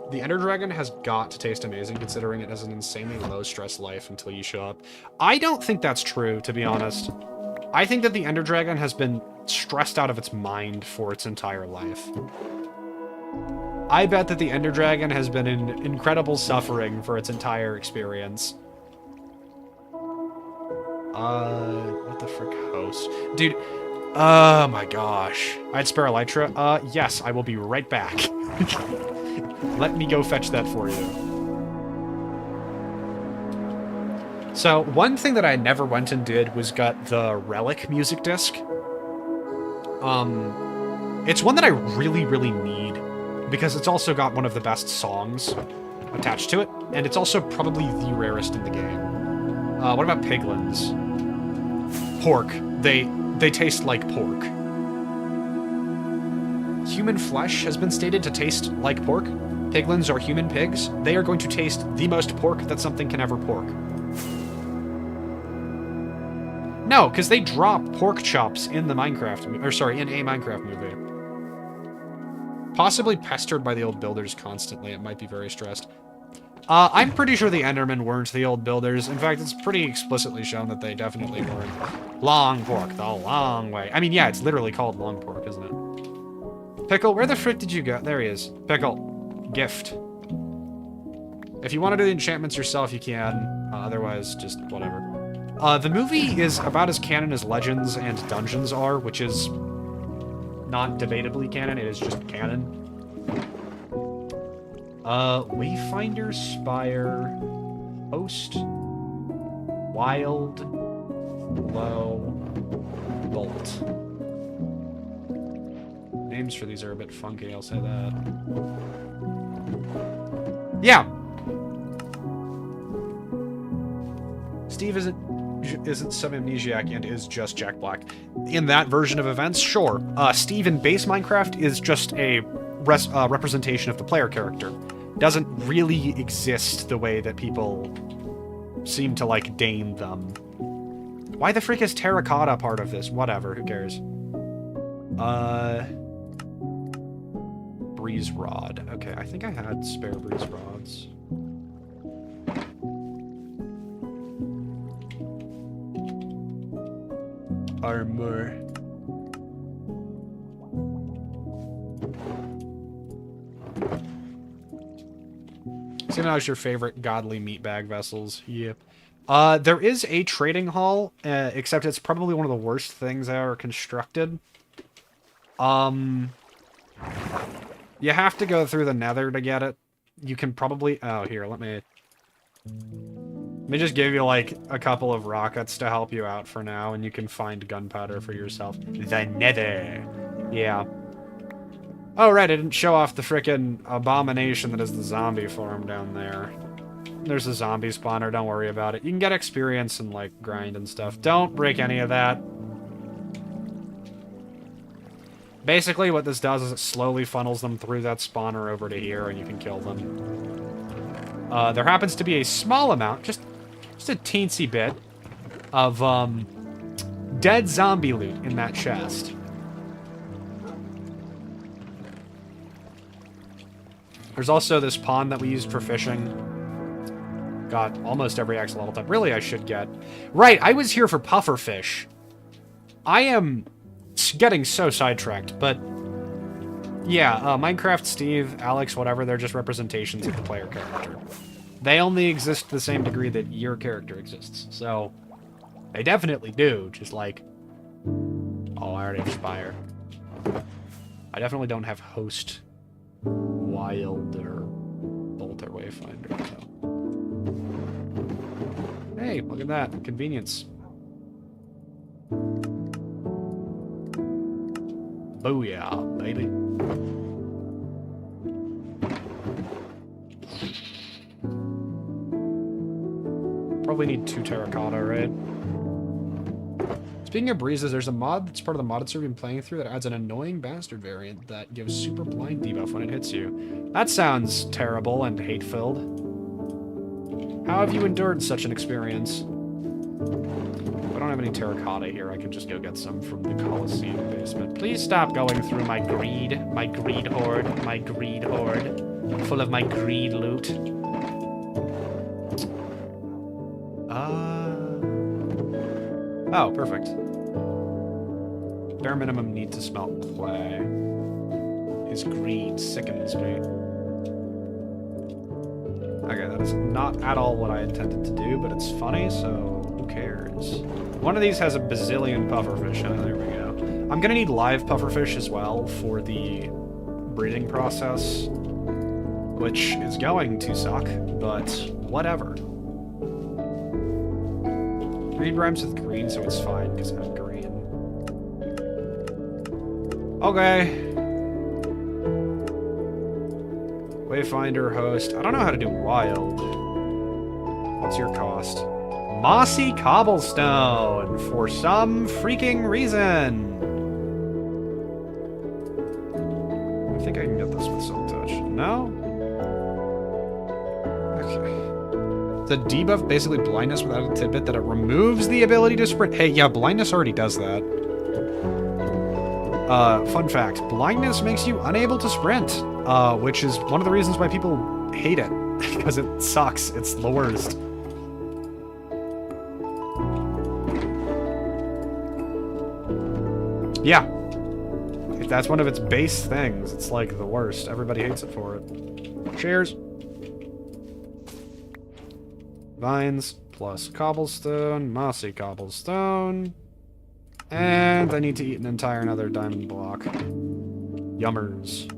The Ender Dragon has got to taste amazing, considering it has an insanely low-stress life until you show up. I don't think that's true, to be honest. I think that the Ender Dragon has been stressed out of its mind for its entire life. I bet that the Ender Dragon has been in incredible suffering for its entire experience. What the frick host? Dude, oh my gosh. I had spare elytra? Yes, I will be right back. Let me go fetch that for you. So, one thing that I never went and did was got the Relic music disc. It's one that I really, really need, because it's also got one of the best songs attached to it, and it's also probably the rarest in the game. What about piglins? Pork. They taste like pork. Human flesh has been stated to taste like pork. Piglins are human pigs. They are going to taste the most pork that something can ever pork. No, because they drop pork chops in the Minecraft, or sorry, in a Minecraft movie. Possibly pestered by the old builders constantly. It might be very stressed. I'm pretty sure the Endermen weren't the old builders. In fact, it's pretty explicitly shown that they definitely weren't. Long pork, the long way. I mean, yeah, it's literally called long pork, isn't it? Pickle, where the frick did you go? There he is. Pickle. Gift. If you want to do the enchantments yourself, you can. Otherwise, just whatever. The movie is about as canon as Legends and Dungeons are, which is not debatably canon, it is just canon. Wayfinder, Spire, Host, Wild, Low, Bolt. names for these are a bit funky, I'll say that. Yeah! Steve isn't some amnesiac and is just Jack Black. In that version of events, sure. Steve in base Minecraft is just a representation of the player character. Doesn't really exist the way that people seem to, like, deign them. Why the frick is terracotta part of this? Whatever, who cares? Breeze rod. Okay, I think I had spare breeze rods. Armor. So how's your favorite godly meatbag vessels? Yep. There is a trading hall, except it's probably one of the worst things ever constructed. You have to go through the nether to get it. You can probably... Oh, here, let me just give you, like, a couple of rockets to help you out for now, and you can find gunpowder for yourself. The nether. Yeah. Oh, right, I didn't show off the frickin' abomination that is the zombie farm down there. There's a zombie spawner, don't worry about it. You can get experience and, like, grind and stuff. Don't break any of that. Basically, what this does is it slowly funnels them through that spawner over to here, and you can kill them. There happens to be a small amount, just a teensy bit, of, dead zombie loot in that chest. There's also this pond that we used for fishing. Got almost every axolotl type. Really, I should get... Right, I was here for pufferfish. I am getting so sidetracked, but... Yeah, Minecraft, Steve, Alex, whatever, they're just representations of the player character. They only exist to the same degree that your character exists, so... They definitely do, just like... Oh, I already have Spire. I definitely don't have Host... Wild or Bolt or Wayfinder, so. Hey, look at that. Convenience. Booyah, baby. Probably need 2 terracotta, right? Speaking of breezes, there's a mod that's part of the modded server you've been playing through that adds an annoying bastard variant that gives super blind debuff when it hits you. That sounds terrible and hate-filled. How have you endured such an experience? If I don't have any terracotta here, I can just go get some from the Coliseum basement. Please stop going through my greed horde, full of my greed loot. Oh, perfect. Bare minimum need to smelt clay. His greed sickens me. Okay, that is not at all what I intended to do, but it's funny, so who cares? One of these has a bazillion pufferfish in it. There we go. I'm gonna need live pufferfish as well for the breeding process, which is going to suck, but whatever. Green rhymes with green, so it's fine, because I'm green. Okay. Wayfinder, host. I don't know how to do wild. What's your cost? Mossy cobblestone, for some freaking reason. I think I can get this with some touch. No? Okay. The debuff, basically blindness without a tidbit, that it removes the ability to sprint. Hey, yeah, blindness already does that. Fun fact, blindness makes you unable to sprint, which is one of the reasons why people hate it, because it sucks. It's the worst. Yeah. If that's one of its base things, it's like the worst. Everybody hates it for it. Cheers. Vines plus cobblestone, mossy cobblestone. And I need to eat an entire another diamond block. Yummers.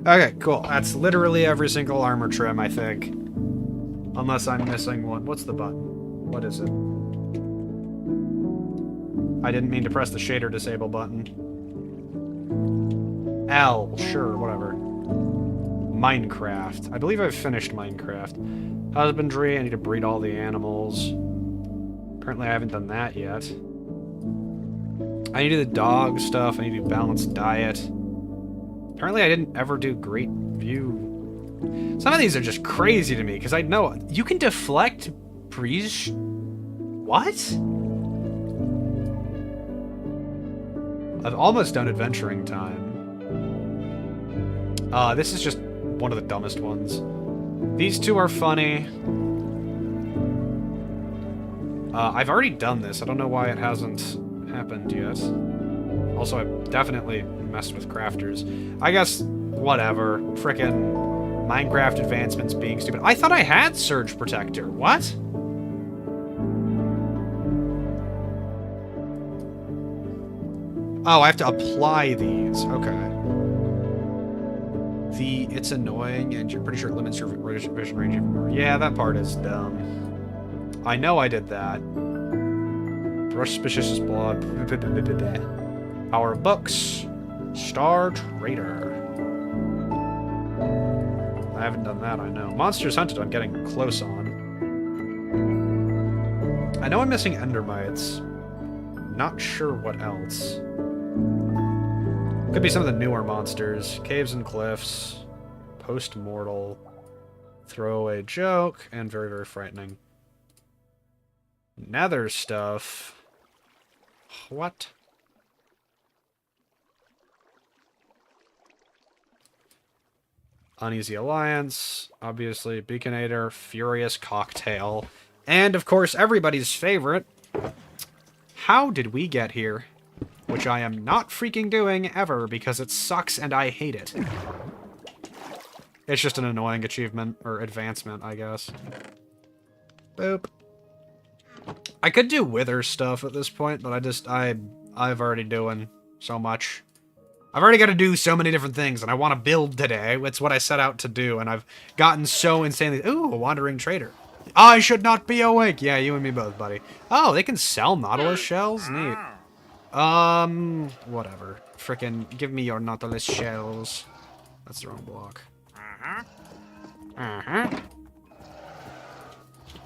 Okay, cool. That's literally every single armor trim, I think. Unless I'm missing one. What's the button? What is it? I didn't mean to press the shader disable button. L, sure, whatever. Minecraft. I believe I've finished Minecraft. Husbandry, I need to breed all the animals. Apparently I haven't done that yet. I need to do the dog stuff, I need to do balanced diet. Apparently I didn't ever do great view. Some of these are just crazy to me, because I know you can deflect breeze. What? I've almost done adventuring time. This is just one of the dumbest ones. These two are funny. I've already done this. I don't know why it hasn't happened yet. Also, I've definitely messed with crafters. I guess, whatever. Frickin' Minecraft advancements being stupid. I thought I had Surge Protector. What? Oh, I have to apply these. Okay. It's annoying, and you're pretty sure it limits your vision range even more. Yeah, that part is dumb. I know I did that. Brush suspicious blood. Power of books. Star Trader. I haven't done that, I know. Monsters hunted, I'm getting close on. I know I'm missing endermites. Not sure what else. Could be some of the newer monsters. Caves and cliffs. Post-mortal. Throwaway joke. And very, very frightening. Nether stuff. What? Uneasy Alliance. Obviously. Beaconator. Furious Cocktail. And, of course, everybody's favorite. How did we get here? Which I am not freaking doing ever because it sucks and I hate it. It's just an annoying achievement, or advancement, I guess. Boop. I could do Wither stuff at this point, but I've already doing so much. I've already got to do so many different things, and I want to build today. It's what I set out to do, and I've gotten so insanely... Ooh, a wandering trader. I should not be awake! Yeah, you and me both, buddy. Oh, they can sell Nautilus shells? Neat. Whatever. Frickin' give me your Nautilus shells. That's the wrong block.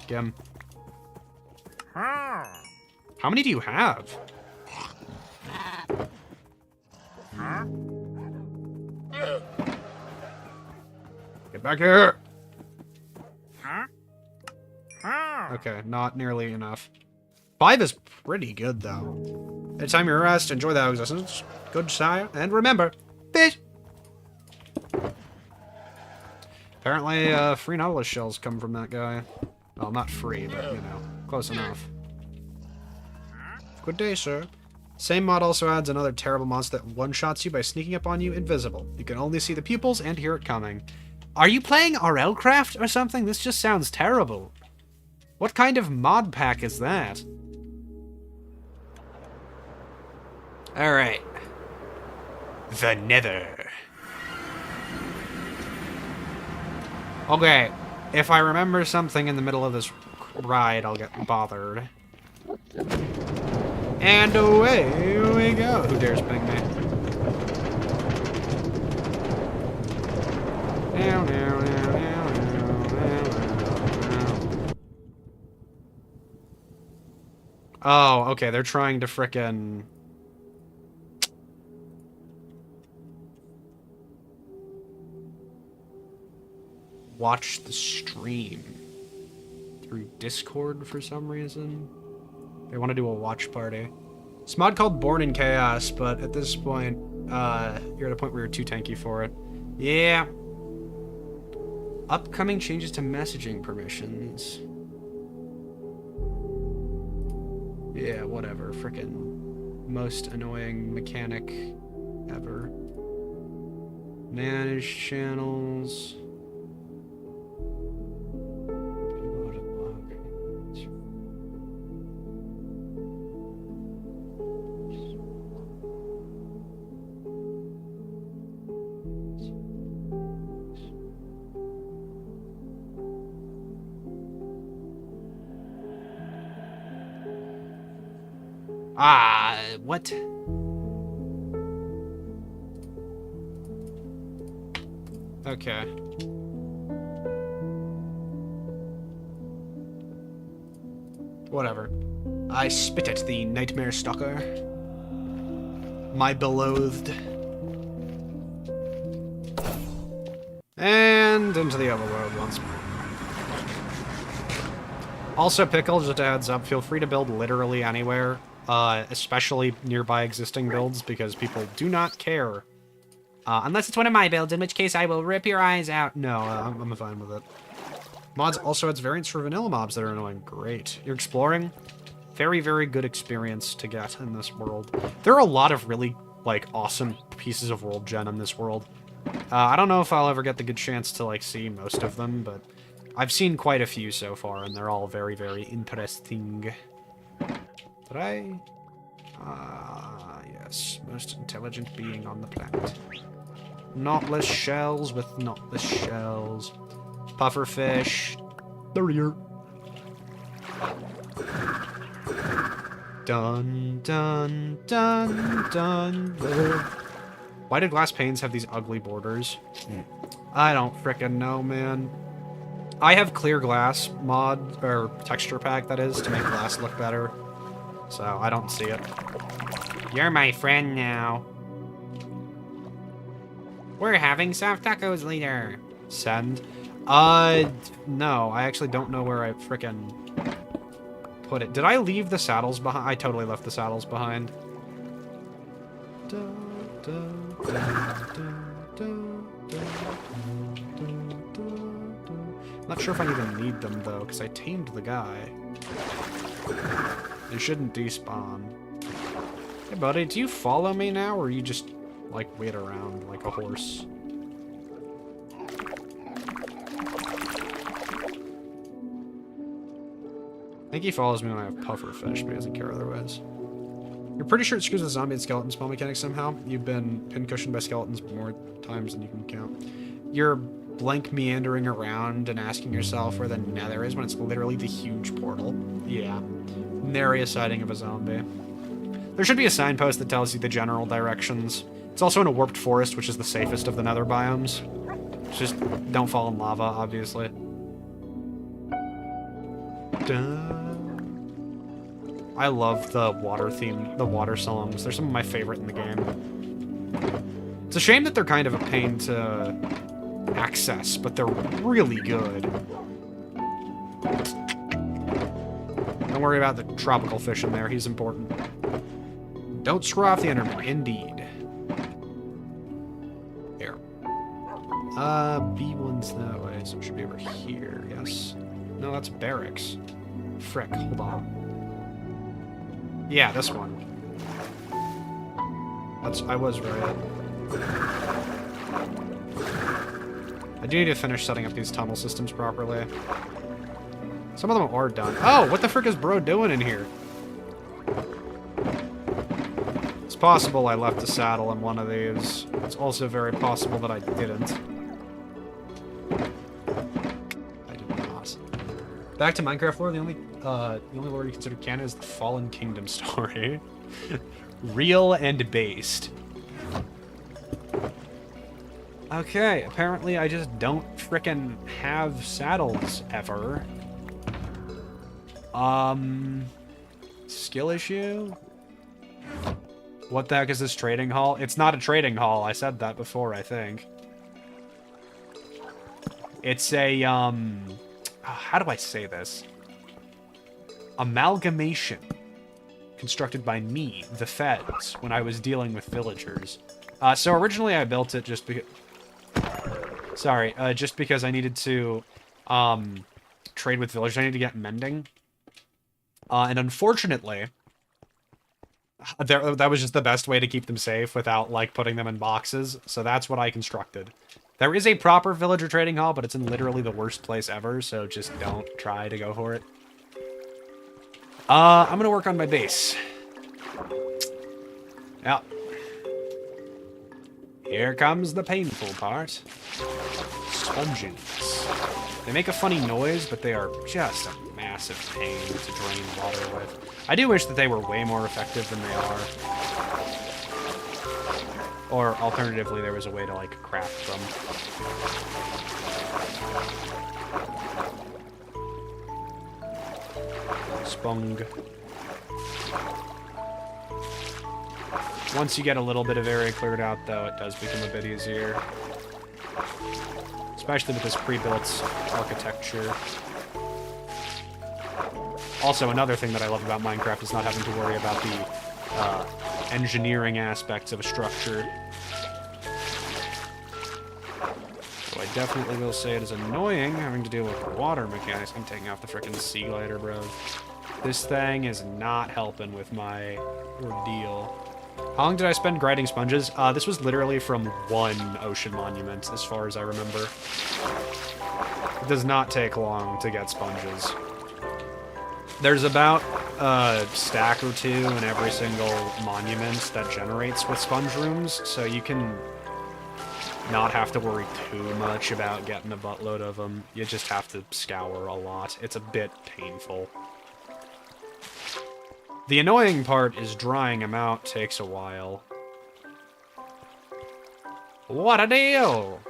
Get 'em. How many do you have? Get back here! Okay, not nearly enough. 5 is pretty good, though. Anytime you rest, enjoy the existence. Good sire, and remember, fish! Apparently, free Nautilus shells come from that guy. Well, not free, but, you know, close enough. Good day, sir. Same mod also adds another terrible monster that one-shots you by sneaking up on you invisible. You can only see the pupils and hear it coming. Are you playing RLcraft or something? This just sounds terrible. What kind of mod pack is that? Alright. The Nether. Okay, if I remember something in the middle of this ride, I'll get bothered. And away we go. Who dares ping me? Now, now, now, now, now, now, now. Oh, okay, they're trying to frickin'... watch the stream through Discord for some reason. They want to do a watch party. It's a mod called Born in Chaos, but at this point, you're at a point where you're too tanky for it. Yeah. Upcoming changes to messaging permissions. Yeah, whatever. Frickin' most annoying mechanic ever. Manage channels. What? Okay. Whatever. I spit at the nightmare stalker. My beloved. And into the overworld once more. Also, Pickle, just a heads up, feel free to build literally anywhere, especially nearby existing builds, because people do not care. Unless it's one of my builds, in which case I will rip your eyes out. No, I'm fine with it. Mods also adds variants for vanilla mobs that are annoying. Great. You're exploring? Very, very good experience to get in this world. There are a lot of really, like, awesome pieces of world gen in this world. I don't know if I'll ever get the good chance to, like, see most of them, but I've seen quite a few so far, and they're all very, very interesting. Did I? Yes. Most intelligent being on the planet. Knotless shells with knotless shells. Pufferfish. The rear. Dun, dun, dun, dun. Why do glass panes have these ugly borders? I don't frickin' know, man. I have clear glass mod, or texture pack, that is, to make glass look better. So, I don't see it. You're my friend now. We're having soft tacos later. Send. No, I actually don't know where I frickin' put it. Did I leave the saddles behind? I totally left the saddles behind. Not sure if I even need them, though, because I tamed the guy. They shouldn't despawn. Hey, buddy, do you follow me now, or you just, like, wait around like a horse? I think he follows me when I have pufferfish, but he doesn't care otherwise. You're pretty sure it screws with zombie and skeleton spawn mechanics somehow? You've been pincushioned by skeletons more times than you can count. You're blank meandering around and asking yourself where the nether is when it's literally the huge portal. Yeah. Nary a sighting of a zombie. There should be a signpost that tells you the general directions. It's also in a warped forest, which is the safest of the nether biomes. Just don't fall in lava, obviously. I love the water theme, the water songs. They're some of my favorite in the game. It's a shame that they're kind of a pain to access, but they're really good. Don't worry about the tropical fish in there. He's important. Don't screw off the Enderman. Indeed. Here. B1's that way, so it should be over here. Yes. No, that's barracks. Frick, hold on. Yeah, this one. I was right. I do need to finish setting up these tunnel systems properly. Some of them are done. Oh, what the frick is bro doing in here? It's possible I left a saddle in one of these. It's also very possible that I didn't. I did not. Back to Minecraft lore, the only lore you consider canon is the Fallen Kingdom story. Real and based. Okay, apparently I just don't frickin' have saddles ever. Skill issue? What the heck is this trading hall? It's not a trading hall. I said that before, I think. It's a, how do I say this? Amalgamation. Constructed by me, the feds, when I was dealing with villagers. So originally I built it just because... Sorry, just because I needed to, trade with villagers. I needed to get mending. And unfortunately, that was just the best way to keep them safe without, like, putting them in boxes. So that's what I constructed. There is a proper villager trading hall, but it's in literally the worst place ever, so just don't try to go for it. I'm gonna work on my base. Yeah. Here comes the painful part. Sponges. They make a funny noise, but they are just a massive massive pain to drain water with. I do wish that they were way more effective than they are. Or, alternatively, there was a way to, like, craft them. Spung. Once you get a little bit of area cleared out, though, it does become a bit easier. Especially with this pre-built architecture. Also, another thing that I love about Minecraft is not having to worry about the engineering aspects of a structure. So I definitely will say it is annoying having to deal with water mechanics. I'm taking off the frickin' sea glider, bro. This thing is not helping with my ordeal. How long did I spend grinding sponges? This was literally from one ocean monument, as far as I remember. It does not take long to get sponges. There's about a stack or two in every single monument that generates with sponge rooms, so you can not have to worry too much about getting a buttload of them. You just have to scour a lot. It's a bit painful. The annoying part is drying them out takes a while. What a deal!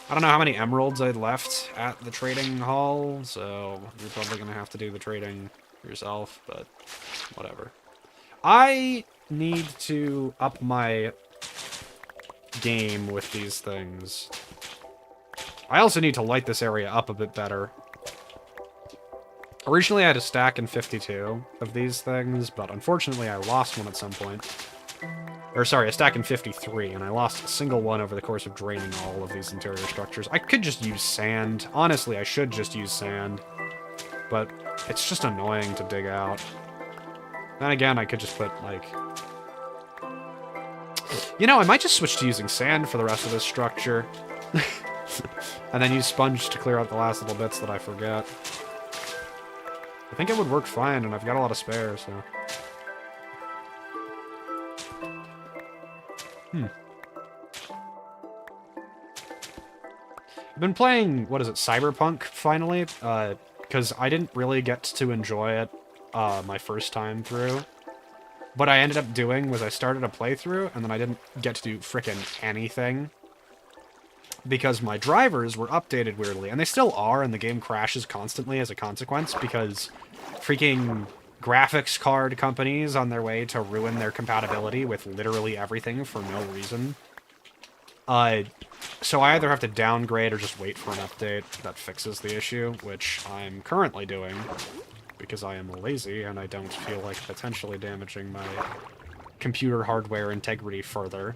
I don't know how many emeralds I left at the trading hall, so you're probably gonna have to do the trading yourself, but whatever. I need to up my game with these things. I also need to light this area up a bit better. Originally I had a stack in 52 of these things, but unfortunately I lost one at some point. Or sorry, a stack in 53, and I lost a single one over the course of draining all of these interior structures. I could just use sand. Honestly, I should just use sand. But it's just annoying to dig out. Then again, I could just put, like... You know, I might just switch to using sand for the rest of this structure. And then use sponge to clear out the last little bits that I forget. I think it would work fine, and I've got a lot of spare, so... I've been playing, what is it, Cyberpunk, finally, because I didn't really get to enjoy it my first time through. What I ended up doing was I started a playthrough, and then I didn't get to do frickin' anything. Because my drivers were updated weirdly, and they still are, and the game crashes constantly as a consequence, because freaking graphics card companies on their way to ruin their compatibility with literally everything for no reason. So I either have to downgrade or just wait for an update that fixes the issue, which I'm currently doing, because I am lazy and I don't feel like potentially damaging my computer hardware integrity further.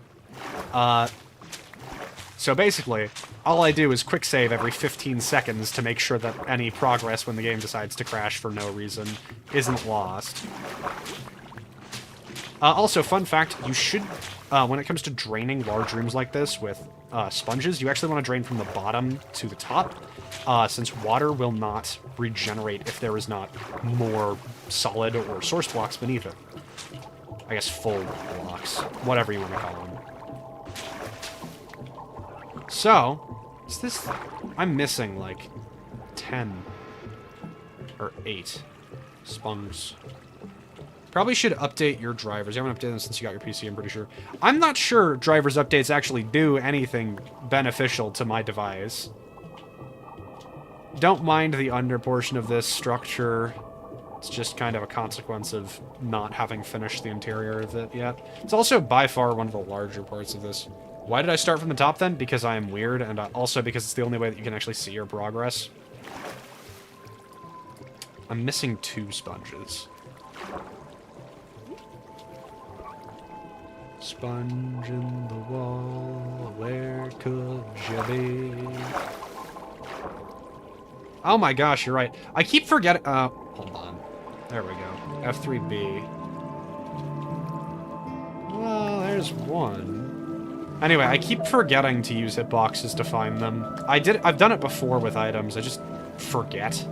So basically, all I do is quick save every 15 seconds to make sure that any progress when the game decides to crash for no reason isn't lost. Also, fun fact, you should, when it comes to draining large rooms like this with sponges, you actually want to drain from the bottom to the top, since water will not regenerate if there is not more solid or source blocks beneath it. I guess full blocks, whatever you want to call them. So, is this... I'm missing, like, 10 or 8 sponges. Probably should update your drivers. You haven't updated them since you got your PC, I'm pretty sure. I'm not sure drivers updates actually do anything beneficial to my device. Don't mind the under portion of this structure. It's just kind of a consequence of not having finished the interior of it yet. It's also by far one of the larger parts of this. Why did I start from the top then? Because I am weird, and also because it's the only way that you can actually see your progress. I'm missing 2 sponges. Sponge in the wall, where could you be? Oh my gosh, you're right. I keep forgetting... hold on. There we go. F3B. Well, there's one. Anyway, I keep forgetting to use hitboxes to find them. I've done it before with items, I just forget.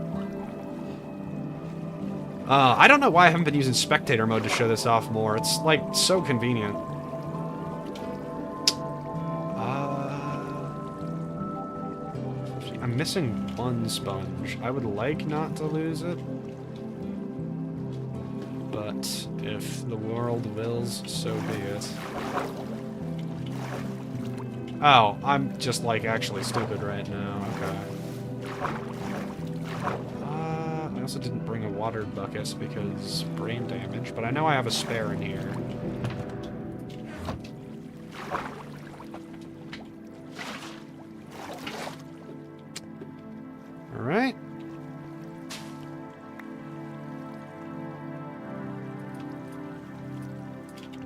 I don't know why I haven't been using spectator mode to show this off more. It's, like, so convenient. I'm missing one sponge. I would like not to lose it. But if the world wills, so be it. Oh, I'm just, like, actually stupid right now. Okay. I also didn't bring a water bucket because brain damage, but I know I have a spare in here. Alright.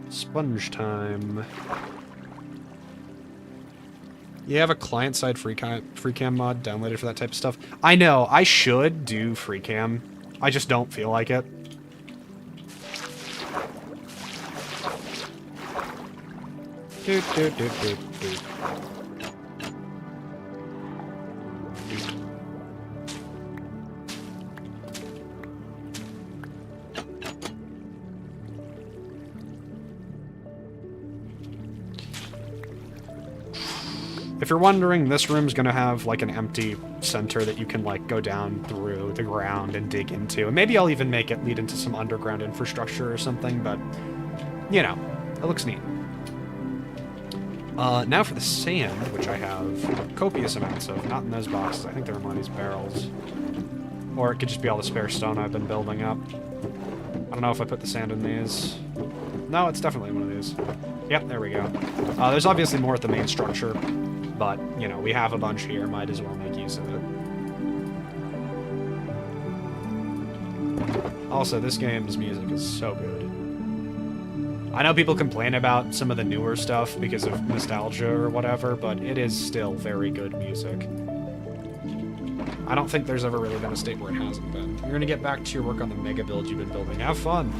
Sponge time. You have a client-side free cam mod downloaded for that type of stuff? I know, I should do free cam. I just don't feel like it. Doot, doot, doot, doot, doot. If you're wondering, this room's gonna have, like, an empty center that you can, like, go down through the ground and dig into. And maybe I'll even make it lead into some underground infrastructure or something, but, you know, it looks neat. Now for the sand, which I have copious amounts of. Not in those boxes. I think they're in one of these barrels. Or it could just be all the spare stone I've been building up. I don't know if I put the sand in these. No, it's definitely one of these. Yep, there we go. There's obviously more at the main structure. But, you know, we have a bunch here, might as well make use of it. Also, this game's music is so good. I know people complain about some of the newer stuff because of nostalgia or whatever, but it is still very good music. I don't think there's ever really been a state where it hasn't been. You're gonna get back to your work on the mega build you've been building. Have fun!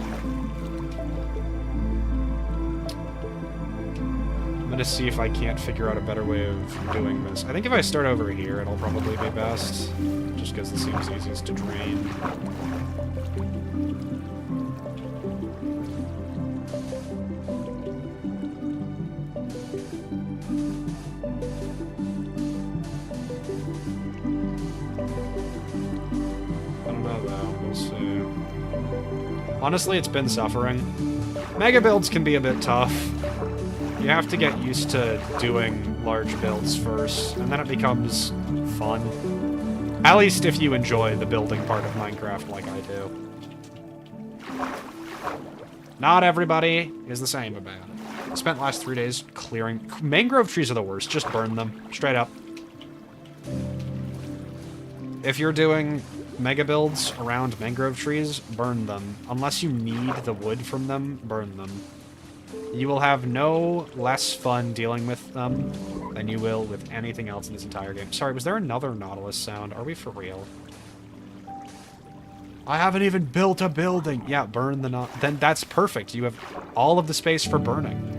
I'm gonna see if I can't figure out a better way of doing this. I think if I start over here, it'll probably be best. Just because it seems easiest to drain. I don't know though, we'll see. Honestly, it's been suffering. Mega builds can be a bit tough. You have to get used to doing large builds first, and then it becomes fun. At least if you enjoy the building part of Minecraft like I do. Not everybody is the same about it. I spent the last 3 days clearing... Mangrove trees are the worst. Just burn them. Straight up. If you're doing mega builds around mangrove trees, burn them. Unless you need the wood from them, burn them. You will have no less fun dealing with them than you will with anything else in this entire game. Sorry, was there another Nautilus sound? Are we for real? I haven't even built a building! Yeah, burn the Nautilus. Then that's perfect. You have all of the space for burning.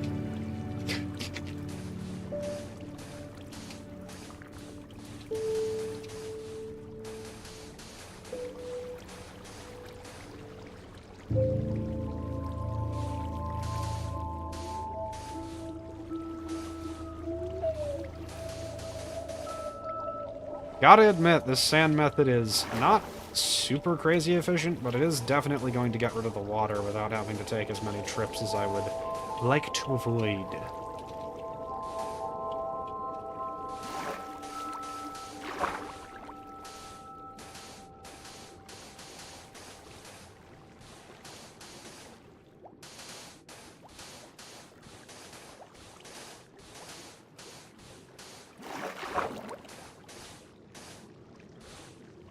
Gotta admit, this sand method is not super crazy efficient, but it is definitely going to get rid of the water without having to take as many trips as I would like to avoid.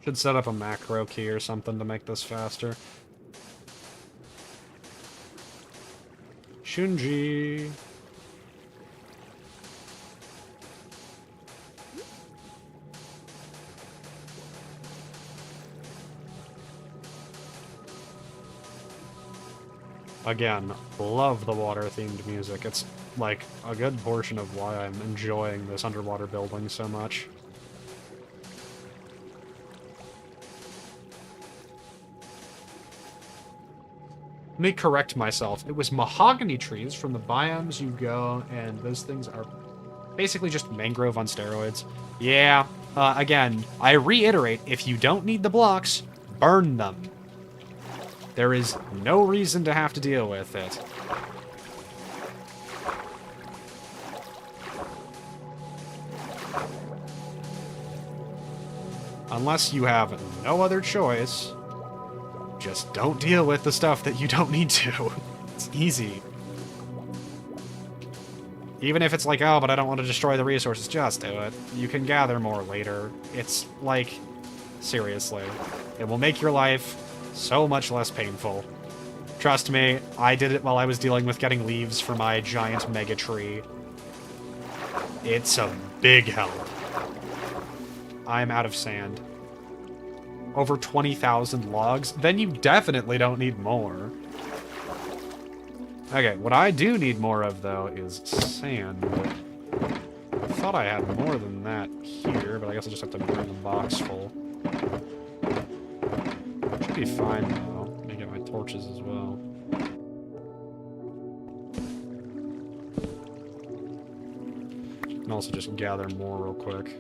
Should set up a macro key or something to make this faster. Shunji. Again, love the water-themed music. It's, like, a good portion of why I'm enjoying this underwater building so much. Let me correct myself. It was mahogany trees from the biomes you go, and those things are basically just mangrove on steroids. Yeah, Again, I reiterate, if you don't need the blocks, burn them. There is no reason to have to deal with it. Unless you have no other choice, just don't deal with the stuff that you don't need to. It's easy. Even if it's like, oh, but I don't want to destroy the resources, just do it. You can gather more later. It's like, seriously. It will make your life so much less painful. Trust me, I did it while I was dealing with getting leaves for my giant mega tree. It's a big help. I'm out of sand. Over 20,000 logs? Then you definitely don't need more. Okay, what I do need more of, though, is sand. I thought I had more than that here, but I guess I just have to bring the box full. Should be fine, though. Let me get my torches as well. And also just gather more real quick.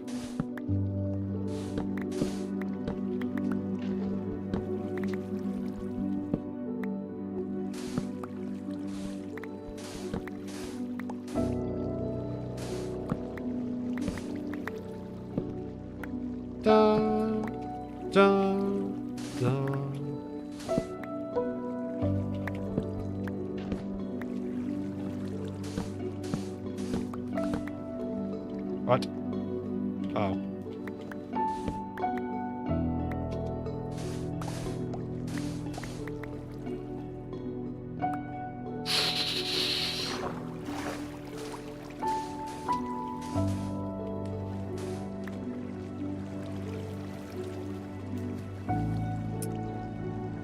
What? Oh.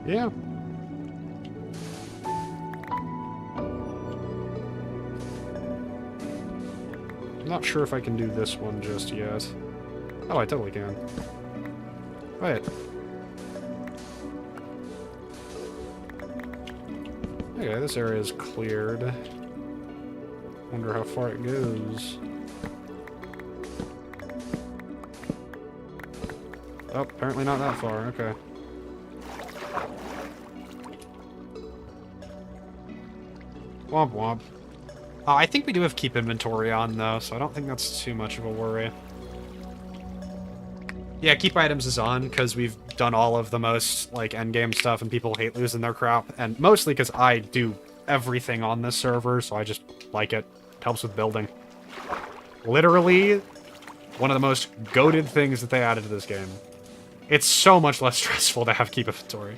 Yeah. Not sure if I can do this one just yet. Oh, I totally can. Wait. Okay, this area is cleared. Wonder how far it goes. Oh, apparently not that far. Okay. Womp womp. I think we do have keep inventory on, though, so I don't think that's too much of a worry. Yeah, keep items is on, because we've done all of the most, like, endgame stuff, and people hate losing their crap, and mostly because I do everything on this server, so I just like it. It helps with building. Literally, one of the most goated things that they added to this game. It's so much less stressful to have keep inventory.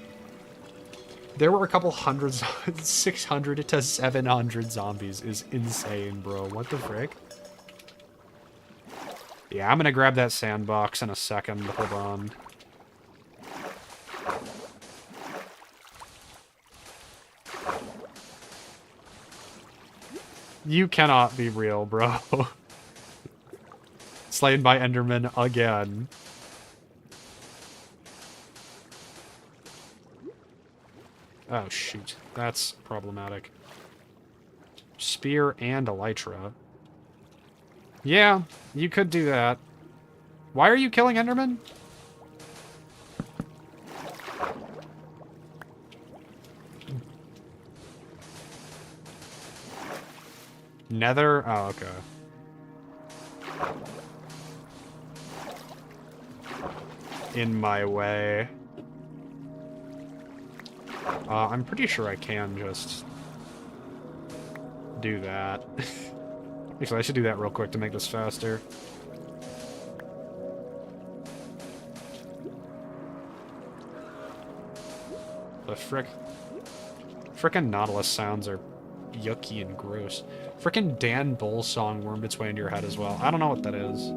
There were a couple hundred, 600 to 700 zombies is insane, bro. What the frick? Yeah, I'm gonna grab that sandbox in a second. Hold on. You cannot be real, bro. Slain by Enderman again. Oh, shoot. That's problematic. Spear and elytra. Yeah, you could do that. Why are you killing Enderman? Nether? Oh, okay. In my way. I'm pretty sure I can just do that. Actually, I should do that real quick to make this faster. The frick? Frickin' Nautilus sounds are yucky and gross. Frickin' Dan Bull song wormed its way into your head as well. I don't know what that is.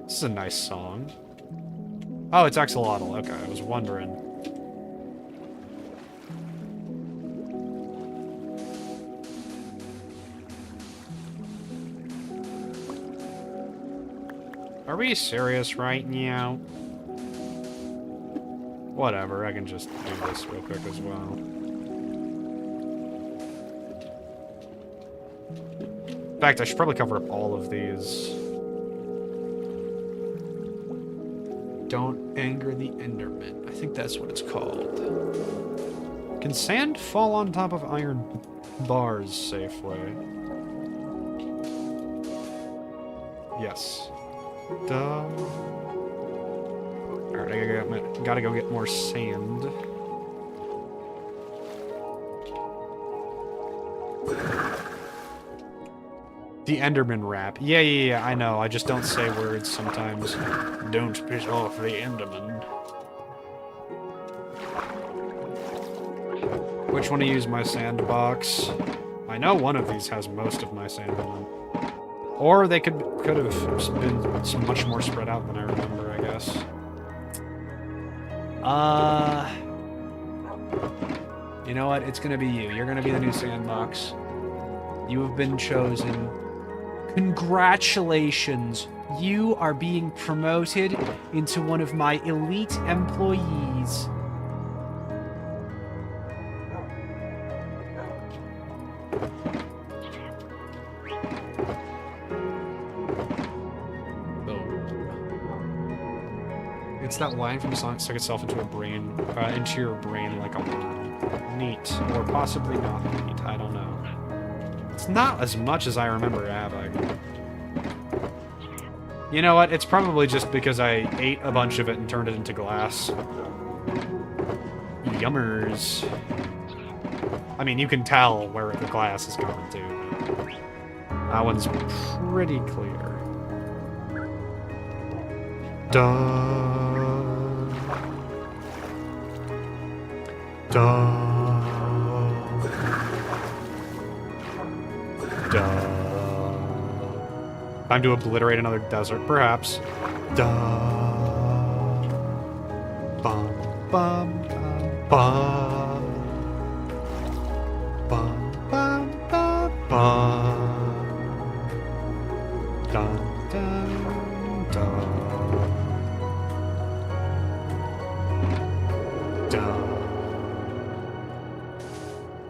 This is a nice song. Oh, it's axolotl. Okay, I was wondering. Are we serious right now? Whatever, I can just do this real quick as well. In fact, I should probably cover up all of these. Don't anger the Enderman. I think that's what it's called. Can sand fall on top of iron bars safely? Yes. Duh. Alright, I gotta go get more sand. The Enderman rap. Yeah, I know. I just don't say words sometimes. Don't piss off the Enderman. Which one to use my sandbox? I know one of these has most of my sand in them. Or they could have been much more spread out than I remember, I guess. You know what? It's gonna be you. You're gonna be the new sandbox. You have been chosen. Congratulations. You are being promoted into one of my elite employees. It's that line from the song stuck itself into your brain like a worm. Neat. Or possibly not neat. I don't know. It's not as much as I remember having. You know what? It's probably just because I ate a bunch of it and turned it into glass. Yummers. I mean, you can tell where the glass is going to. That one's pretty clear. Duh. Duh. Duh. Time to obliterate another desert, perhaps. Duh. Bum, bum, bum, bum. Bum, bum, bum, bum. Dun, dun, dun.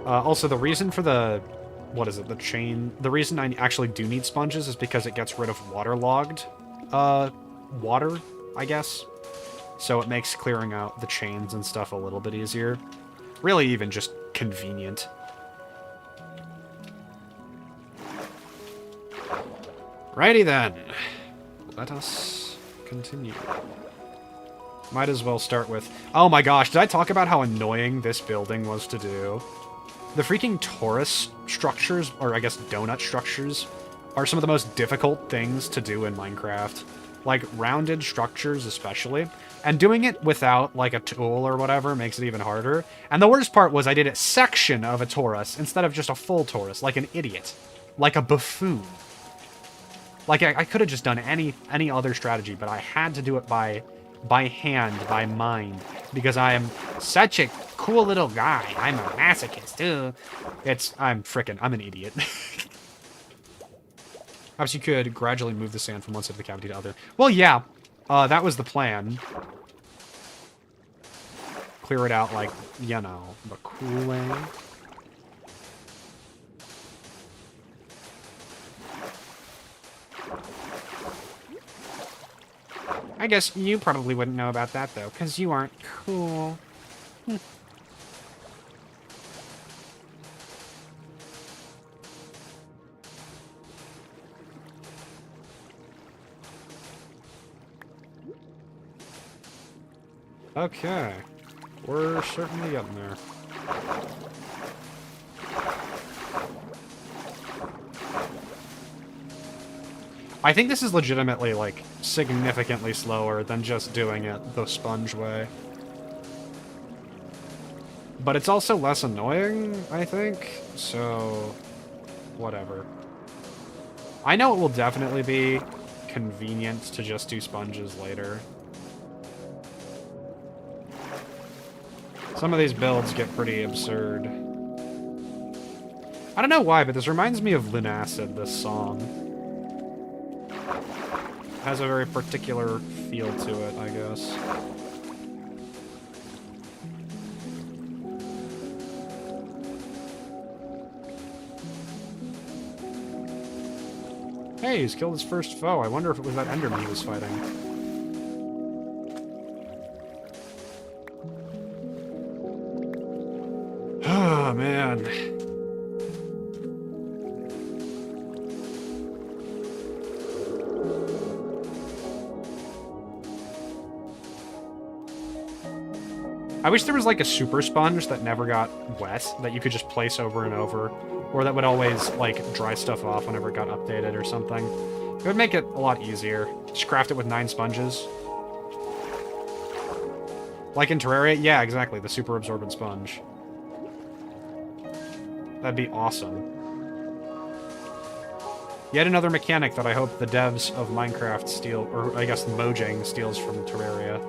Also, the reason for the... What is it? The chain... The reason I actually do need sponges is because it gets rid of waterlogged water, I guess. So it makes clearing out the chains and stuff a little bit easier. Really even just convenient. Righty then. Let us continue. Might as well start with... Oh my gosh, did I talk about how annoying this building was to do? The freaking torus structures, or I guess donut structures, are some of the most difficult things to do in Minecraft. Like, rounded structures especially. And doing it without, like, a tool or whatever makes it even harder. And the worst part was I did a section of a torus instead of just a full torus, like an idiot. Like a buffoon. Like, I could have just done any other strategy, but I had to do it by hand, by mind, because I am such a cool little guy. I'm a masochist, too. I'm an idiot. Perhaps you could gradually move the sand from one side of the cavity to the other. Well, yeah, that was the plan. Clear it out, like, you know, the cool way. I guess you probably wouldn't know about that, though, because you aren't cool. Okay. We're certainly getting there. I think this is legitimately, like, significantly slower than just doing it the sponge way. But it's also less annoying, I think, so... whatever. I know it will definitely be convenient to just do sponges later. Some of these builds get pretty absurd. I don't know why, but this reminds me of Linacid, this song. Has a very particular feel to it, I guess. Hey, he's killed his first foe. I wonder if it was that Enderman he was fighting. Oh, man. I wish there was like a super sponge that never got wet that you could just place over and over, or that would always like dry stuff off whenever it got updated or something. It would make it a lot easier. Just craft it with 9 sponges. Like in Terraria? Yeah, exactly. The super absorbent sponge. That'd be awesome. Yet another mechanic that I hope the devs of Minecraft steal, or I guess Mojang steals from Terraria.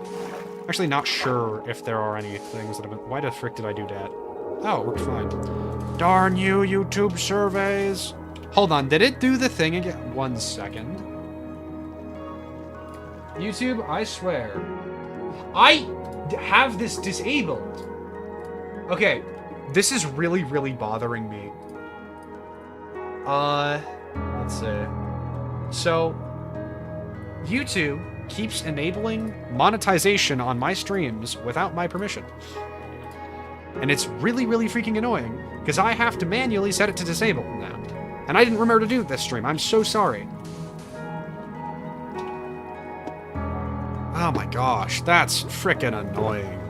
Actually not sure if there are any things that have been... Why the frick did I do that? Oh, it worked fine. Darn you, YouTube surveys! Hold on, did it do the thing again? 1 second. YouTube, I swear. I have this disabled. Okay, this is really, really bothering me. Let's see. So, YouTube keeps enabling monetization on my streams without my permission. And it's really, really freaking annoying, because I have to manually set it to disabled now. And I didn't remember to do it this stream. I'm so sorry. Oh my gosh, that's frickin' annoying.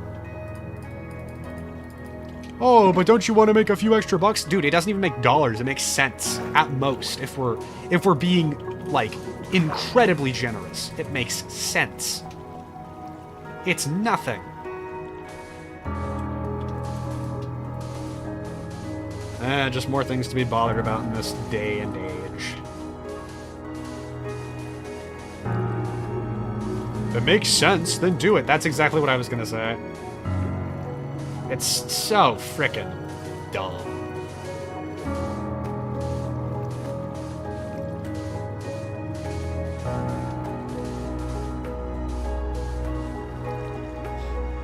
Oh, but don't you want to make a few extra bucks? Dude, it doesn't even make dollars. It makes cents at most. If we're being like incredibly generous, it makes sense. It's nothing. Just more things to be bothered about in this day and age. If it makes sense, then do it. That's exactly what I was gonna say. It's so frickin' dumb.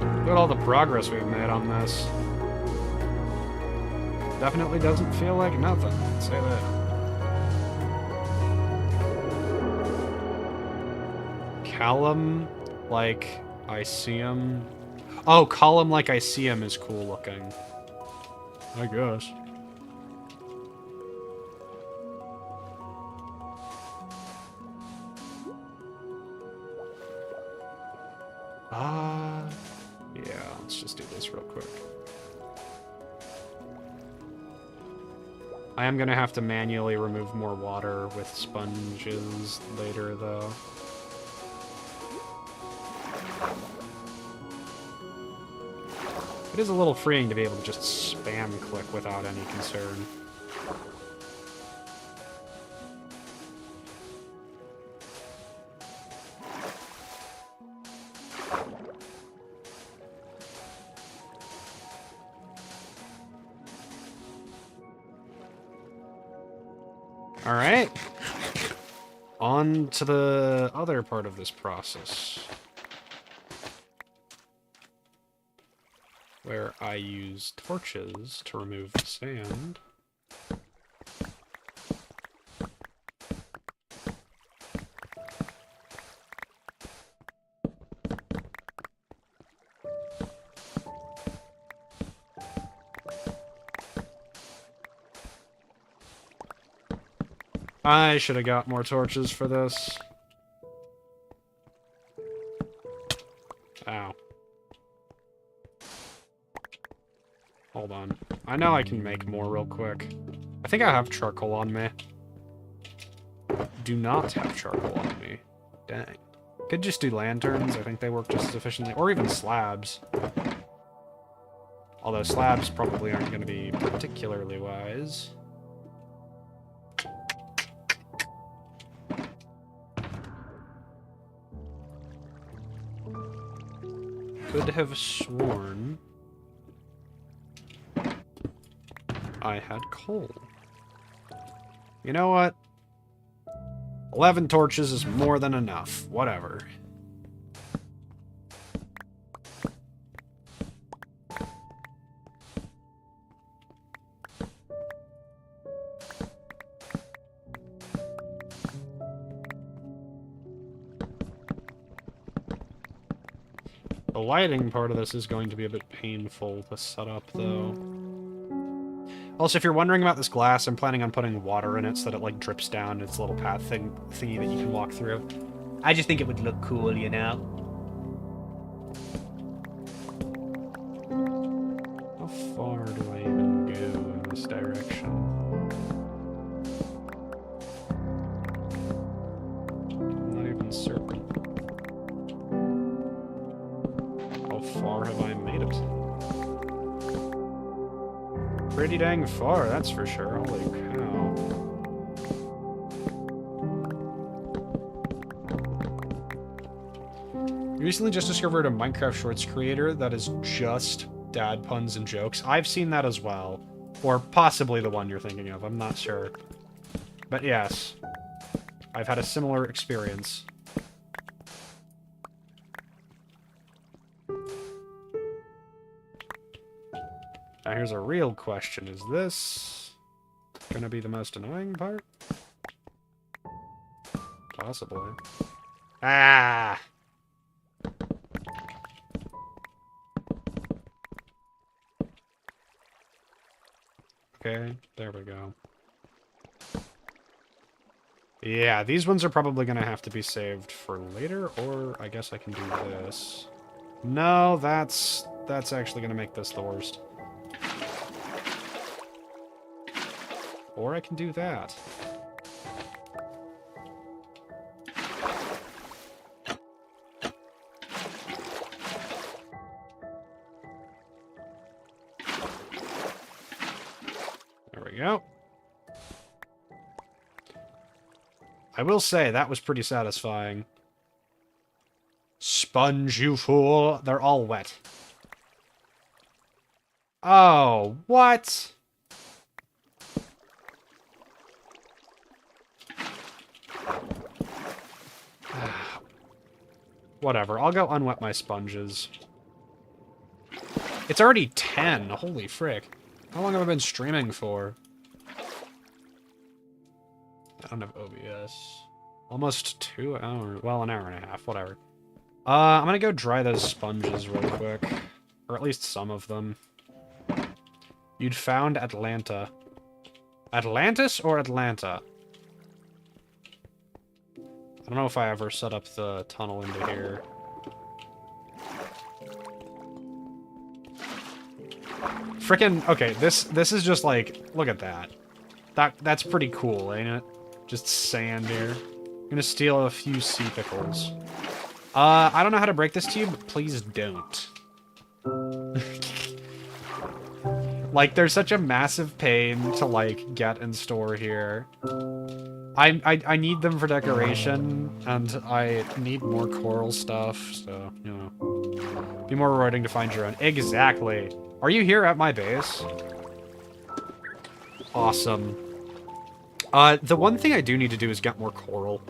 Look at all the progress we've made on this. Definitely doesn't feel like nothing, I'd say that. Column like I see him. Oh, column like I see him is cool looking. I guess. Yeah, let's just do this real quick. I am gonna have to manually remove more water with sponges later, though. It is a little freeing to be able to just spam click without any concern. Alright. On to the other part of this process, where I use torches to remove the sand. I should have got more torches for this. Ow. Hold on. I know I can make more real quick. I think I have charcoal on me. Do not have charcoal on me. Dang. Could just do lanterns. I think they work just as efficiently. Or even slabs. Although slabs probably aren't going to be particularly wise. Could have sworn I had coal. You know what? 11 torches is more than enough. Whatever. The lighting part of this is going to be a bit painful to set up, though. Also, if you're wondering about this glass, I'm planning on putting water in it so that it, like, drips down its little path thingy that you can walk through. I just think it would look cool, you know? How far do I even go in this direction? I'm not even certain. How far have I made it? Pretty dang far, that's for sure. Holy cow. Recently just discovered a Minecraft Shorts creator that is just dad puns and jokes. I've seen that as well. Or possibly the one you're thinking of, I'm not sure. But yes, I've had a similar experience. Now here's a real question. Is this gonna be the most annoying part? Possibly. Ah! Okay, there we go. Yeah, these ones are probably gonna have to be saved for later, or I guess I can do this. No, that's actually gonna make this the worst. Or I can do that. There we go. I will say, that was pretty satisfying. Sponge, you fool! They're all wet. Oh, what? Whatever, I'll go unwet my sponges. It's already 10, holy frick. How long have I been streaming for? I don't have OBS. Almost 2 hours. Well, an hour and a half, whatever. I'm gonna go dry those sponges real quick. Or at least some of them. You'd found Atlanta. Atlantis or Atlanta? I don't know if I ever set up the tunnel into here. Frickin', okay, this is just like, look at that. That's pretty cool, ain't it? Just sand here. I'm gonna steal a few sea pickles. I don't know how to break this to you, but please don't. Like, there's such a massive pain to, like, get and store here. I need them for decoration, and I need more coral stuff, so, you know. Be more rewarding to find your own. Exactly. Are you here at my base? Awesome. The one thing I do need to do is get more coral.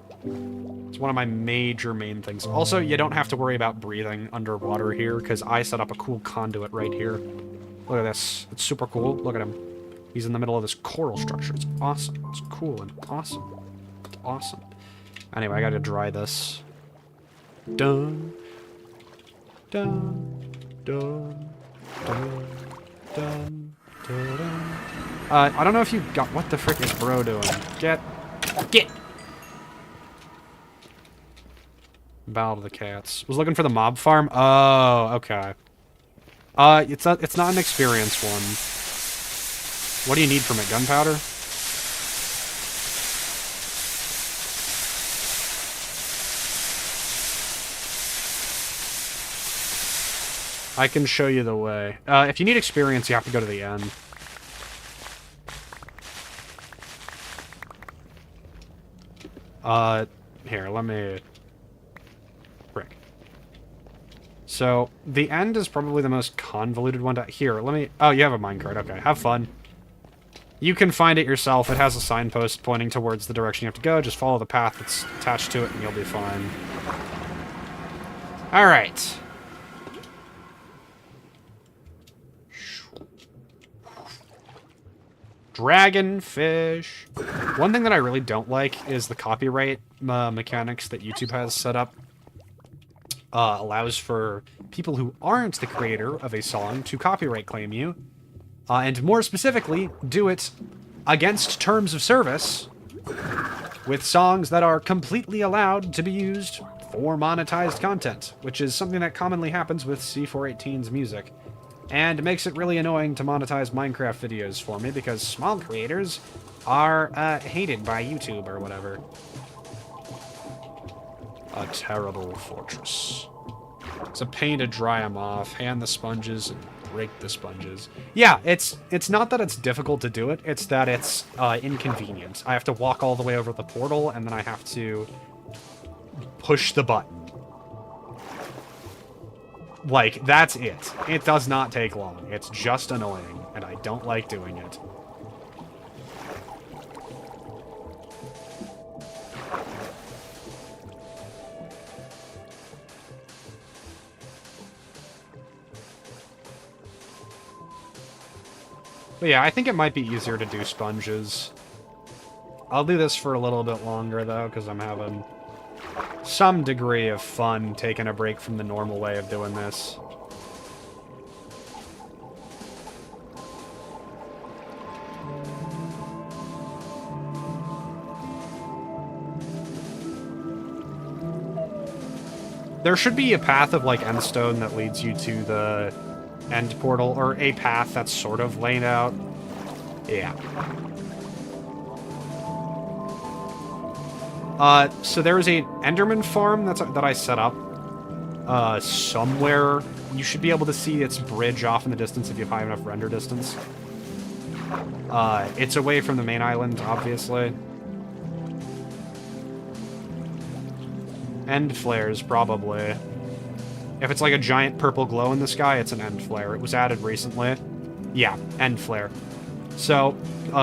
It's one of my main things. Also, you don't have to worry about breathing underwater here, because I set up a cool conduit right here. Look at this. It's super cool. Look at him. He's in the middle of this coral structure. It's awesome. It's cool and awesome. It's awesome. Anyway, I gotta dry this. Dun. Dun. Dun. Dun. Dun. Dun. I don't know if you got... What the frick is bro doing? Get! Battle of the Cats. Was looking for the mob farm? Oh, okay. It's not an experience one. What do you need from it? Gunpowder? I can show you the way. If you need experience, you have to go to the end. Here, let me... Frick. So, the end is probably the most convoluted one to... Here, let me... Oh, you have a minecart. Okay, have fun. You can find it yourself. It has a signpost pointing towards the direction you have to go. Just follow the path that's attached to it, and you'll be fine. Alright. Dragonfish. One thing that I really don't like is the copyright mechanics that YouTube has set up. Allows for people who aren't the creator of a song to copyright claim you. And more specifically, do it against terms of service with songs that are completely allowed to be used for monetized content, which is something that commonly happens with C418's music. And makes it really annoying to monetize Minecraft videos for me, because small creators are hated by YouTube or whatever. A terrible fortress. It's a pain to dry them off, hand the sponges, and break the sponges. Yeah, it's not that it's difficult to do it, it's that it's inconvenient. I have to walk all the way over the portal, and then I have to push the button. Like, that's it. It does not take long. It's just annoying, and I don't like doing it. But yeah, I think it might be easier to do sponges. I'll do this for a little bit longer, though, because I'm having some degree of fun taking a break from the normal way of doing this. There should be a path of, like, endstone that leads you to the end portal, or a path that's sort of laid out. Yeah. So there is a Enderman farm that I set up. Somewhere. You should be able to see its bridge off in the distance if you have high enough render distance. It's away from the main island, obviously. End flares, probably. If it's like a giant purple glow in the sky, it's an end flare. It was added recently. Yeah, end flare. So,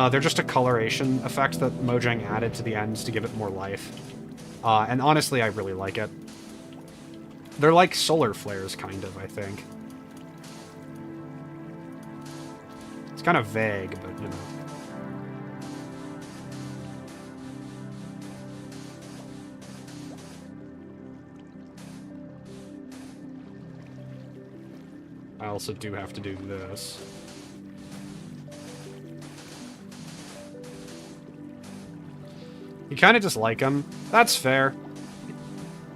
they're just a coloration effect that Mojang added to the ends to give it more life. And honestly, I really like it. They're like solar flares, kind of, I think. It's kind of vague, but, you know. I also do have to do this. You kind of just like them. That's fair.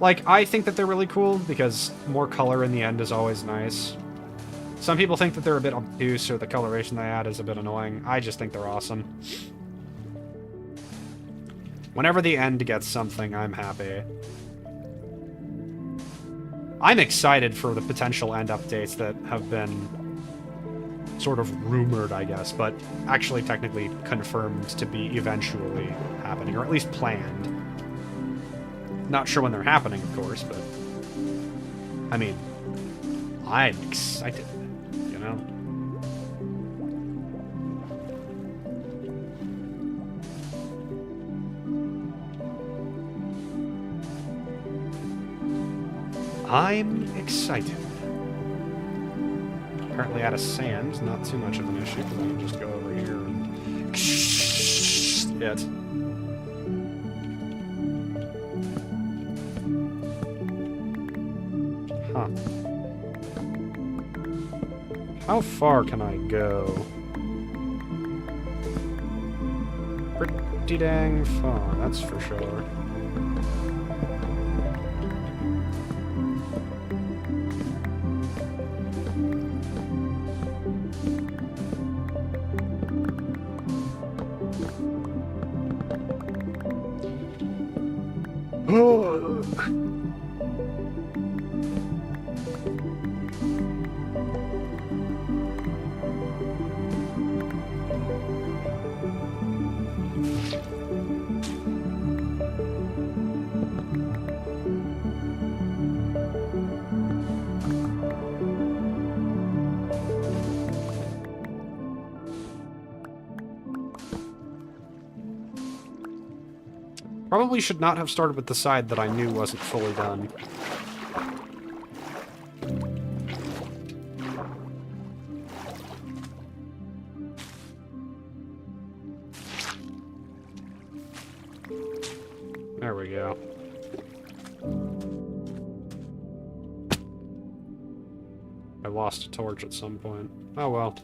Like, I think that they're really cool, because more color in the end is always nice. Some people think that they're a bit obtuse, or the coloration they add is a bit annoying. I just think they're awesome. Whenever the end gets something, I'm happy. I'm excited for the potential end updates that have been sort of rumored, I guess, but actually technically confirmed to be eventually happening, or at least planned. Not sure when they're happening, of course, but... I mean, I'm excited, you know? I'm excited. Apparently out of sand, not too much of an issue, because I can just go over here and... it. Huh. How far can I go? Pretty dang far, that's for sure. Probably should not have started with the side that I knew wasn't fully done. There we go. I lost a torch at some point. Oh well.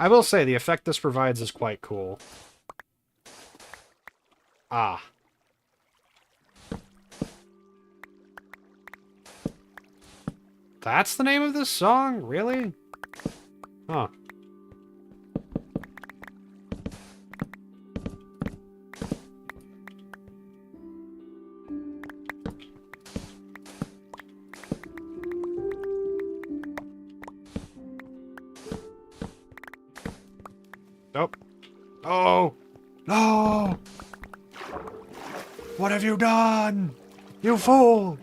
I will say, the effect this provides is quite cool. Ah. That's the name of this song? Really? Huh. Nope. Oh! No! What have you done? You fool!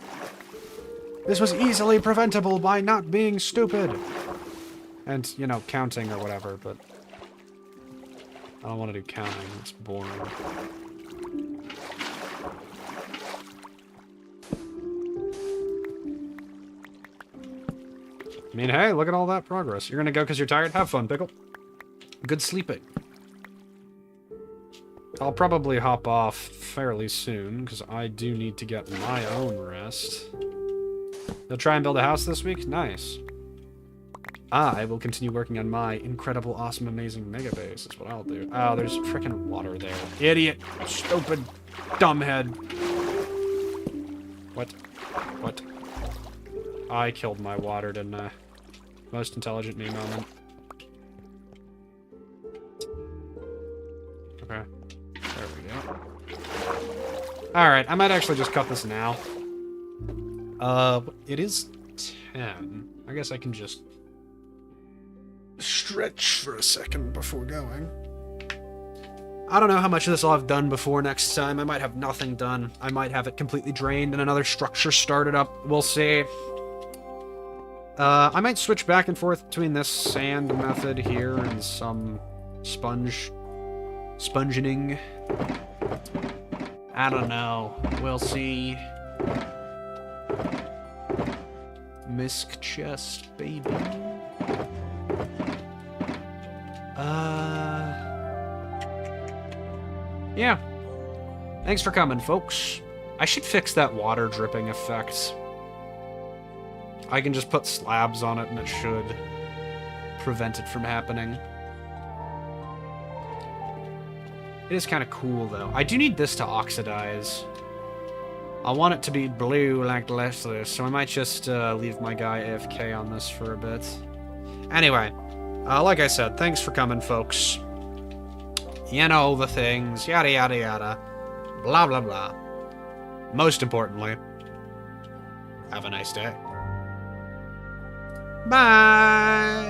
This was easily preventable by not being stupid. And, you know, counting or whatever, but... I don't want to do counting. It's boring. I mean, hey, look at all that progress. You're gonna go because you're tired? Have fun, Pickle. Good sleeping. I'll probably hop off fairly soon, because I do need to get my own rest. You'll try and build a house this week? Nice. I will continue working on my incredible, awesome, amazing mega base, is what I'll do. Oh, there's frickin' water there. Idiot! Stupid! Dumbhead! What? What? I killed my water, didn't I? Most intelligent me moment. Okay. There we go. Alright, I might actually just cut this now. It is 10. I guess I can just stretch for a second before going. I don't know how much of this I'll have done before next time. I might have nothing done. I might have it completely drained and another structure started up. We'll see. I might switch back and forth between this sand method here and some spongening. I don't know. We'll see. Misc chest, baby. Yeah. Thanks for coming, folks. I should fix that water dripping effect. I can just put slabs on it and it should prevent it from happening. It is kind of cool, though. I do need this to oxidize. I want it to be blue like the rest of this, so I might just leave my guy AFK on this for a bit. Anyway, like I said, thanks for coming, folks. You know the things, yada yada yada, blah blah blah. Most importantly, have a nice day. Bye!